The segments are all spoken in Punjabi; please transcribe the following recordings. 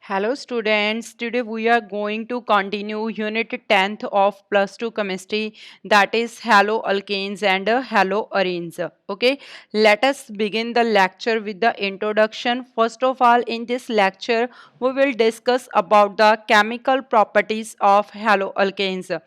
Hello students, today we are going to continue unit 10th of plus 2 chemistry, that is haloalkanes and haloarenes. Okay, let us begin the lecture with the introduction. First of all, in this lecture we will discuss about the chemical properties of haloalkanes.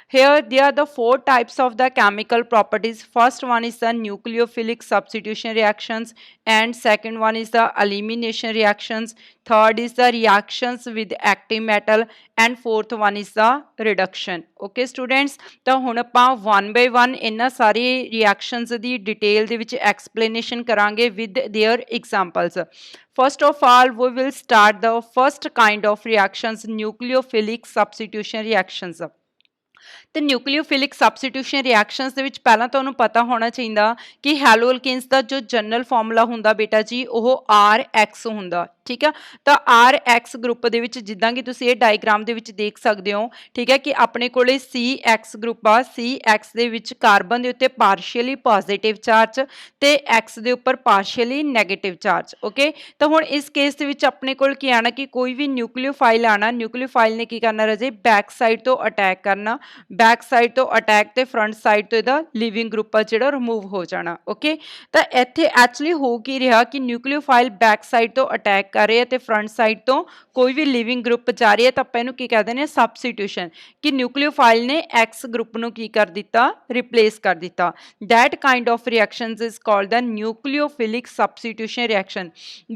Here there are the four types of the chemical properties. First one is the nucleophilic substitution reactions, and second one is the elimination reactions, third is the reactions with active metal, and fourth one is the reduction. Okay students, ਤਾਂ ਹੁਣ ਆਪਾਂ one by one ਇਹਨਾਂ ਸਾਰੇ reactions ਦੀ detail ਦੇ ਵਿੱਚ explanation ਕਰਾਂਗੇ with their examples. First of all, we will start the first kind of reactions, nucleophilic substitution reactions. ਤੇ ਨਿਊਕਲੀਓਫਿਲਿਕ ਸਬਸਟੀਟਿਊਸ਼ਨ ਰਿਐਕਸ਼ਨਸ ਦੇ ਵਿੱਚ ਪਹਿਲਾਂ ਤੁਹਾਨੂੰ ਪਤਾ ਹੋਣਾ ਚਾਹੀਦਾ ਕਿ ਹੈਲੋਅਲਕੇਨਸ ਦਾ ਜੋ ਜਨਰਲ ਫਾਰਮੂਲਾ ਹੁੰਦਾ ਬੇਟਾ ਜੀ ਉਹ RX ਹੁੰਦਾ। ਠੀਕ ਆ, ਤਾਂ RX ਗਰੁੱਪ ਦੇ ਵਿੱਚ ਜਿੱਦਾਂ ਕਿ ਤੁਸੀਂ ਇਹ ਡਾਇਗਰਾਮ ਦੇ ਵਿੱਚ ਦੇਖ ਸਕਦੇ ਹੋ, ਠੀਕ ਹੈ, ਕਿ ਆਪਣੇ ਕੋਲੇ CX ਗਰੁੱਪ ਆ। CX ਦੇ ਵਿੱਚ ਕਾਰਬਨ ਦੇ ਉੱਤੇ ਪਾਰਸ਼ੀਅਲੀ ਪੋਜ਼ਿਟਿਵ ਚਾਰਜ ਤੇ X ਦੇ ਉੱਪਰ ਪਾਰਸ਼ੀਅਲੀ ਨੈਗੇਟਿਵ ਚਾਰਜ। ਓਕੇ, ਤਾਂ ਹੁਣ ਇਸ ਕੇਸ ਦੇ ਵਿੱਚ ਆਪਣੇ ਕੋਲ ਕੀ ਆਣਾ ਕਿ ਕੋਈ ਵੀ ਨਿਊਕਲੀਓਫਾਈਲ ਆਣਾ, ਨਿਊਕਲੀਓਫਾਈਲ ਨੇ ਕੀ ਕਰਨਾ ਰਾਜੇ, ਬੈਕ ਸਾਈਡ ਤੋਂ ਅਟੈਕ ਕਰਨਾ, ਬੈਕ ਸਾਈਡ ਤੋਂ ਅਟੈਕ ਤੇ ਫਰੰਟ ਸਾਈਡ ਤੋਂ ਇਹਦਾ ਲਿਵਿੰਗ ਗਰੁੱਪ ਆ ਜਿਹੜਾ ਰਿਮੂਵ ਹੋ ਜਾਣਾ। ਓਕੇ, ਤਾਂ ਇੱਥੇ ਐਕਚੁਅਲੀ ਹੋ ਕੀ ਰਿਹਾ ਕਿ ਨਿਊਕਲੀਓਫਾਈਲ ਬੈਕ ਸਾਈਡ ਤੋਂ ਅਟੈਕ ਕਰ ਰਹੇ ਆ ਤੇ ਫਰੰਟ ਸਾਈਡ ਤੋਂ ਕੋਈ ਵੀ ਲਿਵਿੰਗ ਗਰੁੱਪ ਜਾ ਰਹੀ ਹੈ, ਤਾਂ ਆਪਾਂ ਇਹਨੂੰ ਕੀ ਕਹਿੰਦੇ ਨੇ, ਸਬਸਟੀਟਿਊਸ਼ਨ, ਕਿ ਨਿਊਕਲੀਓਫਾਈਲ ਨੇ X ਗਰੁੱਪ ਨੂੰ ਕੀ ਕਰ ਦਿੱਤਾ, ਰਿਪਲੇਸ ਕਰ ਦਿੱਤਾ। that kind of reactions is called the nucleophilic substitution reaction.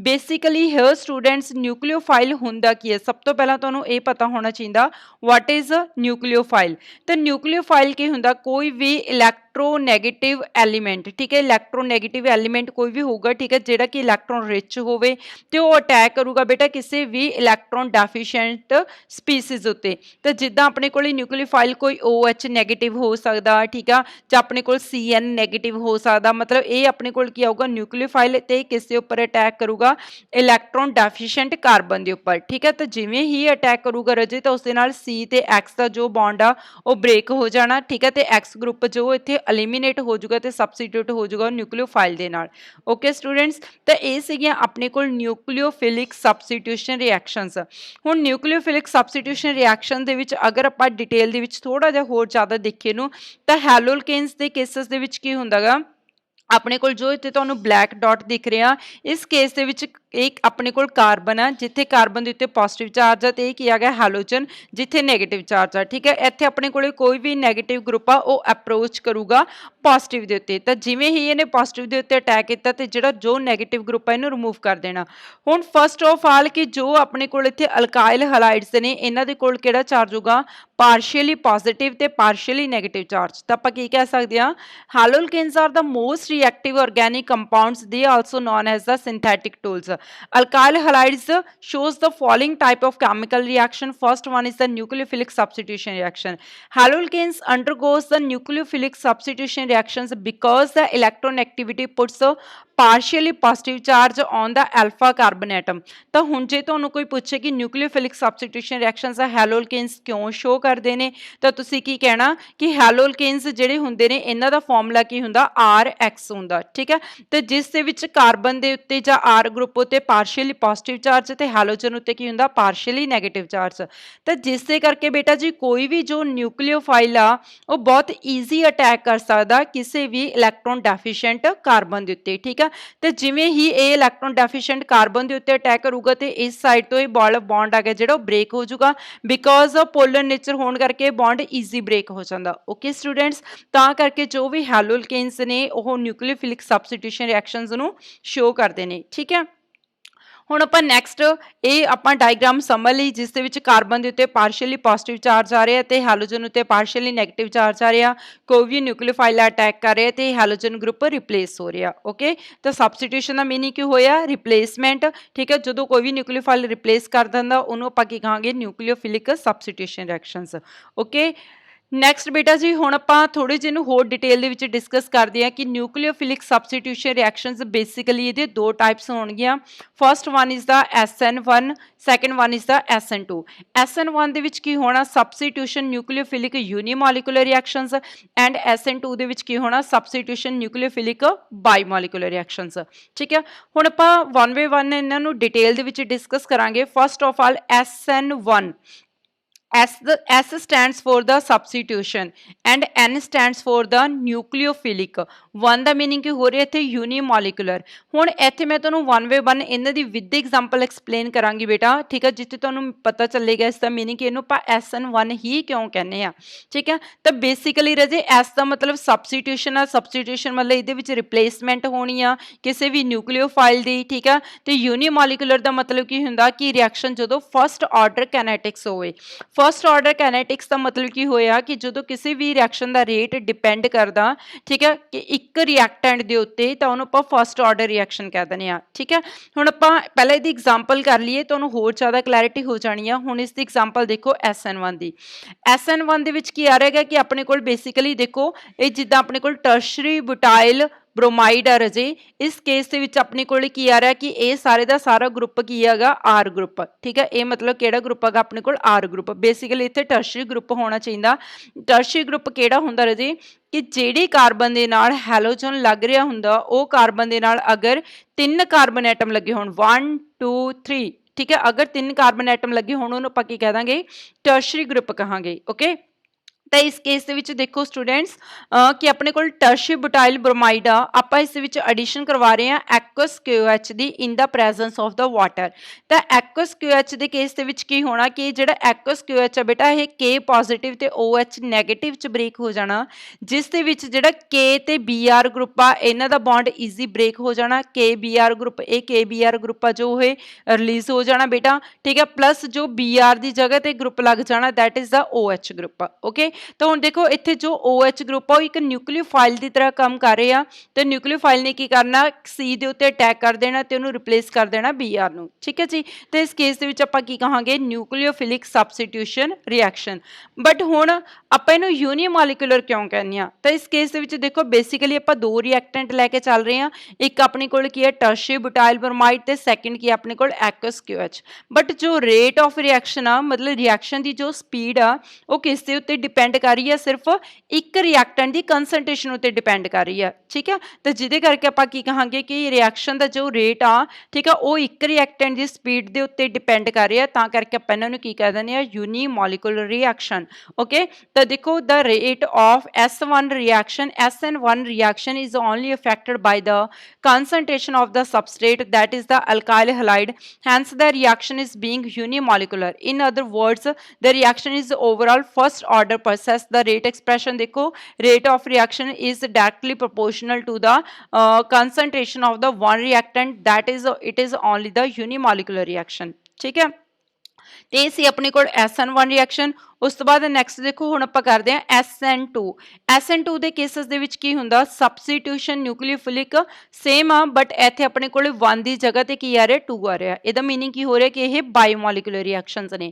basically here students nucleophile ਹੁੰਦਾ ਕੀ ਹੈ, ਸਭ ਤੋਂ ਪਹਿਲਾਂ ਤੁਹਾਨੂੰ ਇਹ ਪਤਾ ਹੋਣਾ ਚਾਹੀਦਾ what is a nucleophile। ਤੇ ਨਿਊਕਲੀਓਫਾਈਲ ਕੀ ਹੁੰਦਾ, ਕੋਈ ਵੀ ਇਲੈਕਟ੍ਰੋਨੈਗੇਟਿਵ ਐਲੀਮੈਂਟ, ਠੀਕ ਹੈ, ਇਲੈਕਟ੍ਰੋਨੈਗੇਟਿਵ ਐਲੀਮੈਂਟ ਕੋਈ ਵੀ ਹੋਊਗਾ, ਠੀਕ ਹੈ, ਜਿਹੜਾ ਕਿ ਇਲੈਕਟ੍ਰੋਨ ਰਿਚ ਹੋਵੇ ਤੇ ਉਹ ਅਟੈਕ ਕਰੂਗਾ ਬੇਟਾ ਕਿਸੇ ਵੀ ਇਲੈਕਟ੍ਰੋਨ ਡੈਫੀਸ਼ੀਐਂਟ ਸਪੀਸੀਜ਼ ਉੱਤੇ। ਤਾਂ ਜਿੱਦਾਂ ਆਪਣੇ ਕੋਲ ਨਿਊਕਲੀਓਫਾਈਲ ਕੋਈ OH ਨੈਗੇਟਿਵ ਹੋ ਸਕਦਾ, ਠੀਕ ਆ, ਜਾਂ ਆਪਣੇ ਕੋਲ CN ਨੈਗੇਟਿਵ ਹੋ ਸਕਦਾ, ਮਤਲਬ ਇਹ ਆਪਣੇ ਕੋਲ ਕੀ ਆਊਗਾ, ਨਿਊਕਲੀਓਫਾਈਲ ਤੇ ਕਿਸੇ ਉੱਪਰ ਅਟੈਕ ਕਰੂਗਾ ਇਲੈਕਟ੍ਰੋਨ ਡੈਫੀਸ਼ੀਐਂਟ ਕਾਰਬਨ ਦੇ ਉੱਪਰ। ਠੀਕ ਹੈ, ਤਾਂ ਜਿਵੇਂ ਹੀ ਅਟੈਕ ਕਰੂਗਾ ਰਜੇ ਤਾਂ ਉਸ ਦੇ ਨਾਲ C ਤੇ X ਦਾ ਜੋ ਬੌਂਡ ਆ ਉਹ ਬ੍ਰੇਕ ਹੋ ਜਾਣਾ। ਠੀਕ ਹੈ, ਤੇ X ਗਰੁੱਪ ਜੋ ਇੱਥੇ ਐਲੀਮੀਨੇਟ ਹੋ ਜਾਊਗਾ ਤੇ ਸਬਸਟੀਟਿਊਟ ਹੋ ਜਾਊਗਾ ਨਿਊਕਲੀਓਫਾਈਲ ਦੇ ਨਾਲ। ਓਕੇ ਸਟੂਡੈਂਟਸ, ਤਾਂ ਇਹ ਸੀਗੀਆਂ ਆਪਣੇ ਕੋਲ ਨਿਊਕਲੀਓਫਿਲਿਕ ਸਬਸਟੀਟਿਊਸ਼ਨ ਰਿਐਕਸ਼ਨਸ। ਹੁਣ ਨਿਊਕਲੀਓਫਿਲਿਕ ਸਬਸਟੀਟਿਊਸ਼ਨ ਰਿਐਕਸ਼ਨ ਦੇ ਵਿੱਚ ਅਗਰ ਆਪਾਂ ਡਿਟੇਲ ਦੇ ਵਿੱਚ ਥੋੜਾ ਜਿਹਾ ਹੋਰ ਜ਼ਿਆਦਾ ਦੇਖੀਏ ਨੂੰ, ਤਾਂ ਹੈਲੋਅਲਕੇਨਸ ਦੇ ਕੇਸਸ ਦੇ ਵਿੱਚ ਕੀ ਹੁੰਦਾਗਾ, ਆਪਣੇ ਕੋਲ ਜੋ ਇੱਥੇ ਤੁਹਾਨੂੰ ਬਲੈਕ ਡਾਟ ਦਿਖ ਰਿਹਾ, ਇਸ ਕੇਸ ਦੇ ਵਿੱਚ ਇੱਕ ਆਪਣੇ ਕੋਲ ਕਾਰਬਨ ਆ ਜਿੱਥੇ ਕਾਰਬਨ ਦੇ ਉੱਤੇ ਪੋਜ਼ਿਟਿਵ ਚਾਰਜ ਆ ਤੇ ਇਹ ਕੀ ਆ ਗਿਆ, ਹੈਲੋਜਨ, ਜਿੱਥੇ ਨੈਗੇਟਿਵ ਚਾਰਜ ਆ। ਠੀਕ ਹੈ, ਇੱਥੇ ਆਪਣੇ ਕੋਲੇ ਕੋਈ ਵੀ ਨੈਗੇਟਿਵ ਗਰੁੱਪ ਆ ਉਹ ਅਪਰੋਚ ਕਰੂਗਾ ਪੋਜ਼ਿਟਿਵ ਦੇ ਉੱਤੇ, ਤਾਂ ਜਿਵੇਂ ਹੀ ਇਹਨੇ ਪੋਜ਼ਿਟਿਵ ਦੇ ਉੱਤੇ ਅਟੈਕ ਕੀਤਾ ਤੇ ਜਿਹੜਾ ਜੋ ਨੈਗੇਟਿਵ ਗਰੁੱਪ ਆ ਇਹਨੂੰ ਰਿਮੂਵ ਕਰ ਦੇਣਾ। ਹੁਣ ਫਸਟ ਆਫ ਆਲ ਕਿ ਜੋ ਆਪਣੇ ਕੋਲ ਇੱਥੇ ਅਲਕਾਈਲ ਹਲਾਈਡਸ ਨੇ ਇਹਨਾਂ ਦੇ ਕੋਲ ਕਿਹੜਾ ਚਾਰਜ ਹੋਊਗਾ, ਪਾਰਸ਼ੀਅਲੀ ਪੋਜ਼ਿਟਿਵ ਤੇ ਪਾਰਸ਼ੀਅਲੀ ਨੈਗੇਟਿਵ ਚਾਰਜ। ਤਾਂ ਆਪਾਂ ਕੀ ਕਹਿ ਸਕਦੇ ਹਾਂ, ਹੈਲੋਅਲਕੇਨਸ R the most reactive organic compounds, they are also known as the synthetic tools. Alkyl halides shows the following type of chemical reaction. First one is the nucleophilic substitution reaction. Haloalkanes undergoes the nucleophilic substitution reactions because the electron activity puts a partially positive charge on the alpha carbon atom. ਤਾਂ ਹੁਣ ਜੇ ਤੁਹਾਨੂੰ ਕੋਈ ਪੁੱਛੇ ਕਿ ਨਿਊਕਲੀਓਫਿਲਿਕ ਸਬਸਟੀਟਿਊਸ਼ਨ ਰਿਐਕਸ਼ਨਸ ਆ ਹੈਲੋਅਲਕੇਨਸ ਕਿਉਂ ਸ਼ੋ ਕਰਦੇ ਨੇ, ਤਾਂ ਤੁਸੀਂ ਕੀ ਕਹਿਣਾ ਕਿ ਹੈਲੋਅਲਕੇਨਸ ਜਿਹੜੇ ਹੁੰਦੇ ਨੇ ਇਹਨਾਂ ਦਾ ਫਾਰਮੂਲਾ ਕੀ ਹੁੰਦਾ, RX ਹੁੰਦਾ। ਠੀਕ ਹੈ, ਤੇ ਜਿਸ ਦੇ ਵਿੱਚ ਕਾਰਬਨ ਦੇ ਉੱਤੇ ਜਾਂ R ਗਰੁੱਪ ਉੱਤੇ ਪਾਰਸ਼ੀਅਲੀ ਪੋਜ਼ਿਟਿਵ ਚਾਰਜ ਤੇ ਹੈਲੋਜਨ ਉੱਤੇ ਕੀ ਹੁੰਦਾ, ਪਾਰਸ਼ੀਅਲੀ ਨੈਗੇਟਿਵ ਚਾਰਜ। ਤਾਂ ਜਿਸ ਦੇ ਕਰਕੇ ਬੇਟਾ ਜੀ ਕੋਈ ਵੀ ਜੋ ਨਿਊਕਲੀਓਫਾਈਲ ਆ ਉਹ ਬਹੁਤ ਈਜ਼ੀ ਅਟੈਕ ਕਰ ਸਕਦਾ ਕਿਸੇ ਵੀ ਇਲੈਕਟ੍ਰੋਨ ਡੈਫੀਸ਼ੀਐਂਟ ਕਾਰਬਨ ਦੇ ਉੱਤੇ। ਠੀਕ ਆ, ਤੇ ਜਿਵੇਂ ਹੀ ਇਹ ਇਲੈਕਟ੍ਰੋਨ ਡੈਫੀਸ਼ੀਐਂਟ ਕਾਰਬਨ ਦੇ ਉੱਤੇ ਅਟੈਕ ਕਰੂਗਾ ਤੇ ਇਸ ਸਾਈਡ ਤੋਂ ਇਹ ਬੌਂਡ ਆ ਗਿਆ ਜਿਹੜਾ ਉਹ ਬ੍ਰੇਕ ਹੋ ਜਾਊਗਾ, ਬਿਕੋਜ਼ ਆਫ ਪੋਲਰ ਨੇਚਰ ਹੋਣ ਕਰਕੇ ਬੌਂਡ ਈਜ਼ੀ ਬ੍ਰੇਕ ਹੋ ਜਾਂਦਾ। ਓਕੇ ਸਟੂਡੈਂਟਸ, ਤਾਂ ਕਰਕੇ ਜੋ ਵੀ ਹੈਲੋਅਲਕੇਨਸ ਨੇ ਉਹ ਨਿਊਕਲੀਓਫਿਲਿਕ ਸਬਸਟੀਟਿਊਸ਼ਨ ਰਿਐਕਸ਼ਨਸ ਨੂੰ ਸ਼ੋ ਕਰਦੇ ਨੇ। ਠੀਕ ਹੈ, ਹੁਣ ਆਪਾਂ ਨੈਕਸਟ ਇਹ ਆਪਾਂ ਡਾਇਗਰਾਮ ਸਮਝ ਲਈ ਜਿਸ ਦੇ ਵਿੱਚ ਕਾਰਬਨ ਦੇ ਉੱਤੇ ਪਾਰਸ਼ੀਅਲੀ ਪੋਜ਼ਿਟਿਵ ਚਾਰਜ ਆ ਰਿਹਾ ਤੇ ਹੈਲੋਜਨ ਉੱਤੇ ਪਾਰਸ਼ੀਅਲੀ ਨੈਗੇਟਿਵ ਚਾਰਜ ਆ ਰਿਹਾ, ਕੋਈ ਵੀ ਨਿਊਕਲੀਓਫਾਈਲ ਅਟੈਕ ਕਰ ਰਿਹਾ ਤੇ ਹੈਲੋਜਨ ਗਰੁੱਪ ਰਿਪਲੇਸ ਹੋ ਰਿਹਾ। ਓਕੇ, ਤਾਂ ਸਬਸਟੀਟਿਊਸ਼ਨ ਦਾ ਮੀਨਿੰਗ ਕੀ ਹੋਇਆ, ਰਿਪਲੇਸਮੈਂਟ। ਠੀਕ ਹੈ, ਜਦੋਂ ਕੋਈ ਵੀ ਨਿਊਕਲੀਓਫਾਈਲ ਰਿਪਲੇਸ ਕਰ ਦਿੰਦਾ ਉਹਨੂੰ ਆਪਾਂ ਕੀ ਕਹਾਂਗੇ, ਨਿਊਕਲੀਓਫਿਲਿਕ ਸਬਸਟੀਟਿਊਸ਼ਨ ਰਿਐਕਸ਼ਨਸ। ਓਕੇ, ਨੈਕਸਟ ਬੇਟਾ ਜੀ ਹੁਣ ਆਪਾਂ ਥੋੜੇ ਜਿਹੇ ਨੂੰ ਹੋਰ ਡਿਟੇਲ ਦੇ ਵਿੱਚ ਡਿਸਕਸ ਕਰਦੇ ਹਾਂ ਕਿ ਨਿਊਕਲੀਓਫਿਲਿਕ ਸਬਸਟੀਟਿਊਸ਼ਨ ਰਿਐਕਸ਼ਨਸ ਬੇਸਿਕਲੀ ਇਹਦੇ ਦੋ ਟਾਈਪਸ ਹੋਣਗੀਆਂ। First one is the SN1, second one is the SN2। SN1 ਦੇ ਵਿੱਚ ਕੀ ਹੋਣਾ ਸਬਸਟੀਟਿਊਸ਼ਨ ਨਿਊਕਲੀਓਫਿਲਿਕ ਯੂਨੀਮੋਲੀਕੂਲਰ ਰਿਐਕਸ਼ਨਸ ਐਂਡ SN2 ਦੇ ਵਿੱਚ ਕੀ ਹੋਣਾ ਸਬਸਟੀਟਿਊਸ਼ਨ ਨਿਊਕਲੀਓਫਿਲਿਕ ਬਾਈਮੋਲੀਕੂਲਰ ਰਿਐਕਸ਼ਨਸ। ਠੀਕ ਹੈ, ਹੁਣ ਆਪਾਂ ਵਨ ਬਾਏ ਵਨ ਇਹਨਾਂ ਨੂੰ ਡਿਟੇਲ ਦੇ ਵਿੱਚ ਡਿਸਕਸ ਕਰਾਂਗੇ। First of all SN1, S stands for the substitution and N stands for the nucleophilic। One ਦਾ मीनिंग ਕੀ ਹੋ ਰਿਹਾ ਇੱਥੇ यूनिमोलिकुलर। ਹੁਣ ਇੱਥੇ ਮੈਂ ਤੁਹਾਨੂੰ वन बाय वन ਇਹਨਾਂ ਦੀ ਵਿਦ ਐਗਜ਼ਾਮਪਲ ਐਕਸਪਲੇਨ ਕਰਾਂਗੀ ਬੇਟਾ। ਠੀਕ ਹੈ, ਜਿੱਥੇ ਤੁਹਾਨੂੰ ਪਤਾ ਚੱਲੇਗਾ ਇਸ ਦਾ मीनिंग ਕਿ ਇਹਨੂੰ ਆਪਾਂ SN1 ਹੀ ਕਿਉਂ ਕਹਿੰਦੇ ਆ। ਠੀਕ ਹੈ, ਤਾਂ ਬੇਸਿਕਲੀ ਰਜੇ S ਦਾ ਮਤਲਬ ਸਬਸਟੀਟਿਊਸ਼ਨ ਆ। ਸਬਸਟੀਟਿਊਸ਼ਨ ਮਤਲਬ ਇਹਦੇ ਵਿੱਚ ਰਿਪਲੇਸਮੈਂਟ ਹੋਣੀ ਆ ਕਿਸੇ ਵੀ ਨਿਊਕਲੀਓਫਾਈਲ ਦੀ। ਠੀਕ ਆ, ਤੇ यूनिमोलिकुलर ਦਾ ਮਤਲਬ ਕੀ ਹੁੰਦਾ ਕਿ ਰਿਐਕਸ਼ਨ ਜਦੋਂ ਫਸਟ ਆਰਡਰ ਕਾਈਨੈਟਿਕਸ ਹੋਵੇ। फस्ट ऑर्डर काइनेटिक्स का मतलब की होया कि जो किसी भी रिएक्शन का रेट डिपेंड करता, ठीक है, कि एक रिएक्टेंट के उत्ते तो उन्होंने आप फस्ट ऑर्डर रिएक्शन कह दें। ठीक है, हुण आपां पहले इसदी एग्जाम्पल कर लीए तो उन्होंने होर ज़्यादा क्लैरिटी हो जानी है। हुण इसदी एग्जाम्पल देखो SN1 की। SN1 दे विच की आ रहा है कि अपने कोल बेसिकली देखो ये जिद्दां अपने कोल टर्शरी बुटाइल ब्रोमाइड आ रजे। इस केस ਦੇ ਵਿੱਚ ਆਪਣੇ ਕੋਲ ਕੀ ਆ ਰਿਹਾ ਕਿ ਇਹ ਸਾਰੇ ਦਾ ਸਾਰਾ ਗਰੁੱਪ ਕੀ ਹੈਗਾ R ਗਰੁੱਪ। ਠੀਕ ਹੈ, ਇਹ ਮਤਲਬ ਕਿਹੜਾ ਗਰੁੱਪ ਹੈਗਾ ਆਪਣੇ ਕੋਲ R ਗਰੁੱਪ। ਬੇਸਿਕਲੀ ਇੱਥੇ ਟਰਸ਼ਰੀ ਗਰੁੱਪ ਹੋਣਾ ਚਾਹੀਦਾ। ਟਰਸ਼ਰੀ ਗਰੁੱਪ ਕਿਹੜਾ ਹੁੰਦਾ ਰਜੇ ਕਿ ਜਿਹੜੀ ਕਾਰਬਨ ਦੇ ਨਾਲ ਹੈਲੋਜਨ ਲੱਗ ਰਿਹਾ ਹੁੰਦਾ ਉਹ ਕਾਰਬਨ ਦੇ ਨਾਲ ਅਗਰ 3 ਕਾਰਬਨ ਐਟਮ ਲੱਗੇ ਹੋਣ 1 2 3, ਠੀਕ ਹੈ, ਅਗਰ 3 ਕਾਰਬਨ ਐਟਮ ਲੱਗੇ ਹੋਣ ਉਹਨੂੰ ਆਪਾਂ ਕੀ ਕਹਿ ਦਾਂਗੇ ਟਰਸ਼ਰੀ ਗਰੁੱਪ ਕਹਾਂਗੇ। ਓਕੇ, तो इस केस ਦੇ ਵਿੱਚ ਦੇਖੋ स्टूडेंट्स कि अपने कोल टर्शरी बुटाइल ब्रोमाइड आ ਆਪਾਂ ਇਸ ਵਿੱਚ ਐਡੀਸ਼ਨ ਕਰਵਾ ਰਹੇ ਹਾਂ aqueous KOH the in the presence of the water। ਤਾਂ aqueous KOH ਦੇ ਕੇਸ ਦੇ ਵਿੱਚ ਕੀ ਹੋਣਾ ਕਿ ਜਿਹੜਾ aqueous KOH ਆ ਬੇਟਾ ਇਹ K ਪੋਜ਼ਿਟਿਵ ਤੇ OH ਨੈਗੇਟਿਵ ਚ ਬ੍ਰੇਕ ਹੋ ਜਾਣਾ, ਜਿਸ ਦੇ ਵਿੱਚ ਜਿਹੜਾ K ਤੇ Br ਗਰੁੱਪ ਆ ਇਹਨਾਂ ਦਾ ਬੌਂਡ ਈਜ਼ੀ ਬ੍ਰੇਕ ਹੋ ਜਾਣਾ। KBr ਗਰੁੱਪ, ਇਹ KBr ਗਰੁੱਪ ਆ ਜੋ ਇਹ ਰਿਲੀਜ਼ ਹੋ ਜਾਣਾ ਬੇਟਾ। ਠੀਕ ਹੈ, ਪਲੱਸ ਜੋ Br ਦੀ ਜਗ੍ਹਾ ਤੇ ਗਰੁੱਪ ਲੱਗ ਜਾਣਾ that is the OH group. Okay, तो हुण देखो इत्थे जो OH ग्रुप आ एक न्यूक्लियोफाइल की तरह काम कर रहे हैं। तो न्यूक्लियोफाइल ने की करना C के उत्ते अटैक कर देना तो उन्होंने रिप्लेस कर देना Br नूं। ठीक है जी, तो इस केस दे विच आपां की कहांगे न्यूक्लियोफिलिक सबस्टिट्यूशन रिएक्शन। बट हुण आपां इहनूं यूनीमोलिकुलर क्यों कहने आ? तो इस केस दे विच देखो बेसिकली आपां दो रिएक्टेंट लैके चल रहे हैं। एक अपने कोल की है टर्शरी बुटाइल ब्रोमाइड ते सैकेंड की अपने कोल aqueous KOH। बट जो रेट ऑफ रिएक्शन आ मतलब रिएक्शन की जो स्पीड आ वो किस दे उत्ते डिपेंड कर रही है सिर्फ एक रिएक्टेंट की कंसनट्रेशन उत्ते डिपेंड कर रही है। ठीक है, तो जिहदे करके आपां की कहांगे कि रिएक्शन का जो रेट आ, ठीक है, वो एक रिएक्टेंट की स्पीड के उत्ते डिपेंड कर रही है। तां करके आपां इन्हां नूं की कह दिंदे आ यूनीमोलिकुलर रिएक्शन। ओके, तो देखो the rate of S1 reaction SN1 reaction is only affected by the concentration of the substrate that is the alkyl halide, hence the reaction is being unimolecular। in other words the reaction is overall first order process। the rate expression देखो rate of reaction is directly proportional to the concentration of the one reactant, that is it is only the unimolecular reaction। ठीक है, तो ये सी अपने को SN1 रिएक्शन। उस तो बाद नैक्सट देखो हुण आपां करदे हां SN2। SN2 they cases they विच की हुंदा सबस्टिट्यूशन न्यूक्लियोफिलिक सेम आ, बट इत्थे अपने कोल 1 दी जगह ते की आ रहा 2 आ रहा। इहदा मीनिंग की हो रहा कि ये बायोमोलिकुलर रिएक्शनस ने।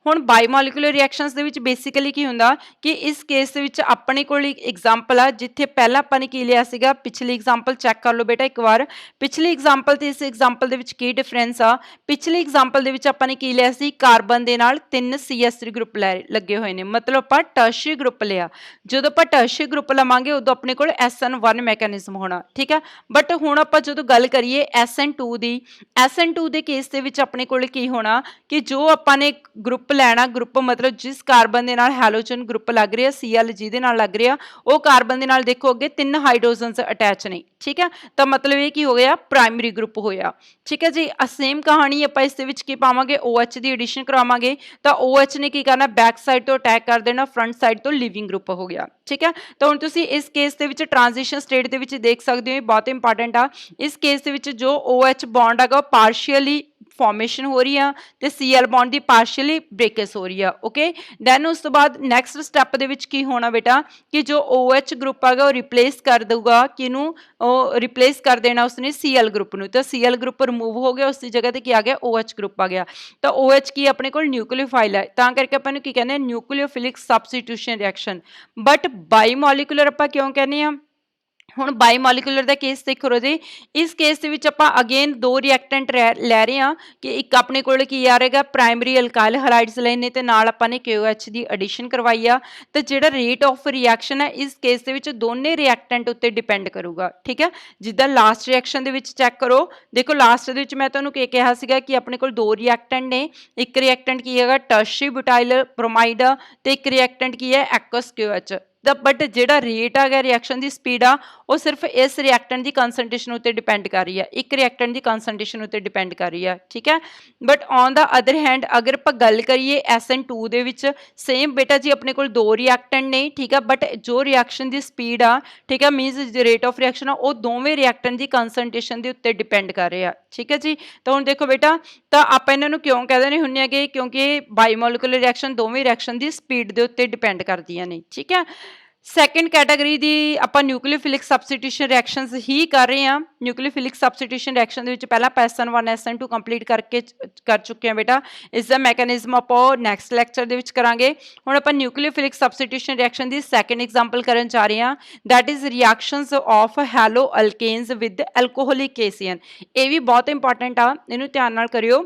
हुण biomolecular reactions they which basically की हुंदा कि इस केस दे विच अपने कोल एक एग्जांपल आ जिथे पहला आपां ने की लिया सीगा। पिछली एग्जांपल चैक कर लो बेटा एक बार। पिछली एग्जांपल ते इस एग्जांपल दे विच की डिफरेंस आ? पिछली एग्जांपल दे विच आपां ने की लिया सी कार्बन दे नाल 3 CH3 ग्रुप लगे हुए हैं, मतलब ਆਪਾਂ ਟਰਸ਼ਰੀ ਗਰੁੱਪ ਲਿਆ। ਜਦੋਂ ਆਪਾਂ ਟਰਸ਼ਰੀ ਗਰੁੱਪ ਲਵਾਂਗੇ ਉਦੋਂ ਆਪਣੇ ਕੋਲ SN1 ਮੈਕੈਨਿਜ਼ਮ ਹੋਣਾ। ਠੀਕ ਹੈ, ਬਟ ਹੁਣ ਆਪਾਂ ਜਦੋਂ ਗੱਲ ਕਰੀਏ SN2 ਦੀ, SN2 ਦੇ ਕੇਸ ਦੇ ਵਿੱਚ ਆਪਣੇ ਕੋਲ ਕੀ ਹੋਣਾ ਕਿ ਜੋ ਆਪਾਂ ਨੇ ਗਰੁੱਪ ਲੈਣਾ, ਗਰੁੱਪ ਮਤਲਬ ਜਿਸ ਕਾਰਬਨ ਦੇ ਨਾਲ ਹੈਲੋਜਨ ਗਰੁੱਪ ਲੱਗ ਰਿਹਾ Cl ਜਿਹਦੇ ਨਾਲ ਲੱਗ ਰਿਹਾ ਉਹ ਕਾਰਬਨ ਦੇ ਨਾਲ ਦੇਖੋ ਅੱਗੇ 3 ਹਾਈਡਰੋਜਨਸ ਅਟੈਚ ਨੇ। ਠੀਕ ਹੈ, ਤਾਂ ਮਤਲਬ ਇਹ ਕੀ ਹੋ ਗਿਆ ਪ੍ਰਾਇਮਰੀ ਗਰੁੱਪ ਹੋਇਆ। ਠੀਕ ਹੈ ਜੀ, ਸੇਮ ਕਹਾਣੀ ਆਪਾਂ ਇਸ ਦੇ ਵਿੱਚ ਕੀ ਪਾਵਾਂਗੇ OH ਦੀ ਐਡੀਸ਼ਨ ਕਰਾਵਾਂਗੇ ਤਾਂ OH ਨੇ ਕੀ ਕਰਨਾ बैक साइड तो अटैक कर देना, फ्रंट साइड तो लिविंग ग्रुप हो गया। ठीक है, तो हुण तुसीं इस केस दे विच ट्रांजिशन स्टेट दे विच देख सकते हो, बहुत इंपॉर्टेंट आ। इस केस दे विच जो OH बॉन्ड हैगा पार्शियली ਫਾਰਮੇਸ਼ਨ ਹੋ ਰਹੀ ਆ ਤੇ Cl ਬੌਂਡ ਦੀ ਪਾਰਸ਼ੀਅਲੀ ਬ੍ਰੇਕੇਜ ਹੋ ਰਹੀ ਆ। ਓਕੇ, ਦੈਨ ਉਸ ਤੋਂ ਬਾਅਦ ਨੈਕਸਟ ਸਟੈਪ ਦੇ ਵਿੱਚ ਕੀ ਹੋਣਾ ਬੇਟਾ ਕਿ ਜੋ OH ਗਰੁੱਪ ਹੈਗਾ ਉਹ ਰਿਪਲੇਸ ਕਰ ਦਊਗਾ ਕਿਹਨੂੰ, ਉਹ ਰਿਪਲੇਸ ਕਰ ਦੇਣਾ ਉਸਨੇ Cl ਗਰੁੱਪ ਨੂੰ। ਤਾਂ Cl ਗਰੁੱਪ ਰਿਮੂਵ ਹੋ ਗਿਆ, ਉਸ ਦੀ ਜਗ੍ਹਾ ਤੇ ਕੀ ਆ ਗਿਆ, OH ਗਰੁੱਪ ਆ ਗਿਆ। ਤਾਂ OH ਕੀ ਆਪਣੇ ਕੋਲ ਨਿਊਕਲੀਓਫਾਈਲ ਹੈ, ਤਾਂ ਕਰਕੇ ਆਪਾਂ ਨੂੰ ਕੀ ਕਹਿੰਦੇ ਆ, ਨਿਊਕਲੀਓਫਿਲਿਕ ਸਬਸਟੀਟਿਊਸ਼ਨ ਰਿਐਕਸ਼ਨ। ਬਟ ਬਾਈਮੋਲੀਕੂਲਰ ਆਪਾਂ ਕਿਉਂ ਕਹਿੰਦੇ ਆ? ਹੁਣ ਬਾਈਮੋਲੀਕੂਲਰ ਦਾ ਕੇਸ ਦੇਖੋ ਰਾਜੇ, ਇਸ ਕੇਸ ਦੇ ਵਿੱਚ ਆਪਾਂ ਅਗੇਨ ਦੋ ਰਿਐਕਟੈਂਟ ਲੈ ਰਹੇ ਹਾਂ ਕਿ ਇੱਕ ਆਪਣੇ ਕੋਲ ਕੀ ਆ ਰਹੇਗਾ, ਪ੍ਰਾਇਮਰੀ ਅਲਕਾਈਲ ਹੈਲਾਈਡਸ ਲਏ ਨੇ ਤੇ ਨਾਲ ਆਪਾਂ ਨੇ KOH ਦੀ ਐਡੀਸ਼ਨ ਕਰਵਾਈ ਆ। ਤੇ ਜਿਹੜਾ ਰੇਟ ਆਫ ਰਿਐਕਸ਼ਨ ਹੈ ਇਸ ਕੇਸ ਦੇ ਵਿੱਚ ਦੋਨੇ ਰਿਐਕਟੈਂਟ ਉੱਤੇ ਡਿਪੈਂਡ ਕਰੂਗਾ। ਠੀਕ ਹੈ, ਜਿੱਦਾਂ ਲਾਸਟ ਰਿਐਕਸ਼ਨ ਦੇ ਵਿੱਚ ਚੈੱਕ ਕਰੋ, ਦੇਖੋ ਲਾਸਟ ਦੇ ਵਿੱਚ ਮੈਂ ਤੁਹਾਨੂੰ ਕੀ ਕਿਹਾ ਸੀਗਾ ਕਿ ਆਪਣੇ ਕੋਲ ਦੋ ਰਿਐਕਟੈਂਟ ਨੇ, ਇੱਕ ਰਿਐਕਟੈਂਟ ਕੀ ਹੈਗਾ ਟਰਸ਼ਰੀ ਬੁਟਾਈਲ ਬ੍ਰੋਮਾਈਡ ਤੇ ਇੱਕ ਰਿਐਕਟੈਂਟ ਕੀ ਹੈ ਐਕੁਅਸ KOH। ਬਟ ਜਿਹੜਾ ਰੇਟ ਆ ਗਿਆ ਰਿਐਕਸ਼ਨ ਦੀ ਸਪੀਡ ਆ ਉਹ ਸਿਰਫ ਇਸ ਰਿਐਕਟੈਂਟ ਦੀ ਕਨਸੈਂਟ੍ਰੇਸ਼ਨ ਉੱਤੇ ਡਿਪੈਂਡ ਕਰ ਰਹੀ ਹੈ, ਇੱਕ ਰਿਐਕਟੈਂਟ ਦੀ ਕਨਸੈਂਟ੍ਰੇਸ਼ਨ ਉੱਤੇ ਡਿਪੈਂਡ ਕਰ ਰਹੀ ਹੈ। ਠੀਕ ਹੈ, but on the other hand ਅਗਰ ਆਪਾਂ ਗੱਲ ਕਰੀਏ SN2 ਦੇ ਵਿੱਚ ਸੇਮ ਬੇਟਾ ਜੀ ਆਪਣੇ ਕੋਲ ਦੋ ਰਿਐਕਟੈਂਟ ਨੇ। ਠੀਕ ਹੈ, ਬਟ ਜੋ ਰਿਐਕਸ਼ਨ ਦੀ ਸਪੀਡ ਆ, ਠੀਕ ਹੈ, ਮੀਨਸ ਰੇਟ ਆਫ ਰਿਐਕਸ਼ਨ ਆ ਉਹ ਦੋਵੇਂ ਰਿਐਕਟੈਂਟ ਦੀ ਕਨਸੈਂਟ੍ਰੇਸ਼ਨ ਦੇ ਉੱਤੇ ਡਿਪੈਂਡ ਕਰ ਰਹੇ ਆ। ਠੀਕ ਹੈ ਜੀ, ਤਾਂ ਹੁਣ ਦੇਖੋ ਬੇਟਾ, ਤਾਂ ਆਪਾਂ ਇਹਨਾਂ ਨੂੰ ਕਿਉਂ ਕਹਿ ਦਿੰਦੇ ਹੁੰਦੇ ਹੈਗੇ, ਕਿਉਂਕਿ ਬਾਈਮੋਲੀਕੂਲਰ ਰਿਐਕਸ਼ਨ ਦੋਵੇਂ ਰਿਐਕਸ਼ਨ ਦੀ ਸਪੀਡ ਦੇ ਉੱਤੇ ਡਿਪੈਂਡ ਕਰਦੀਆਂ ਨੇ। ਠੀਕ ਹੈ, ਸੈਕੰਡ ਕੈਟਾਗਰੀ ਦੀ ਆਪਾਂ ਨਿਊਕਲੀਓਫਿਲਿਕ ਸਬਸਟੀਟਿਊਸ਼ਨ ਰਿਐਕਸ਼ਨਸ ਹੀ ਕਰ ਰਹੇ ਹਾਂ। ਨਿਊਕਲੀਓਫਿਲਿਕ ਸਬਸਟੀਟਿਊਸ਼ਨ ਰਿਐਕਸ਼ਨ ਦੇ ਵਿੱਚ ਪਹਿਲਾਂ ਆਪਾਂ SN1 SN2 ਕੰਪਲੀਟ ਕਰ ਚੁੱਕੇ ਹਾਂ ਬੇਟਾ, ਇਸ ਦਾ ਮੈਕੈਨਿਜ਼ਮ ਆਪਾਂ ਨੈਕਸਟ ਲੈਕਚਰ ਦੇ ਵਿੱਚ ਕਰਾਂਗੇ। ਹੁਣ ਆਪਾਂ ਨਿਊਕਲੀਓਫਿਲਿਕ ਸਬਸਟੀਟਿਊਸ਼ਨ ਰਿਐਕਸ਼ਨ ਦੀ ਸੈਕੰਡ ਐਗਜ਼ਾਮਪਲ ਕਰਨ ਜਾ ਰਹੇ ਹਾਂ, that is reactions of haloalkanes with alcoholic KCN। ਇਹ ਵੀ ਬਹੁਤ ਇੰਪੋਰਟੈਂਟ ਆ, ਇਹਨੂੰ ਧਿਆਨ ਨਾਲ ਕਰਿਓ।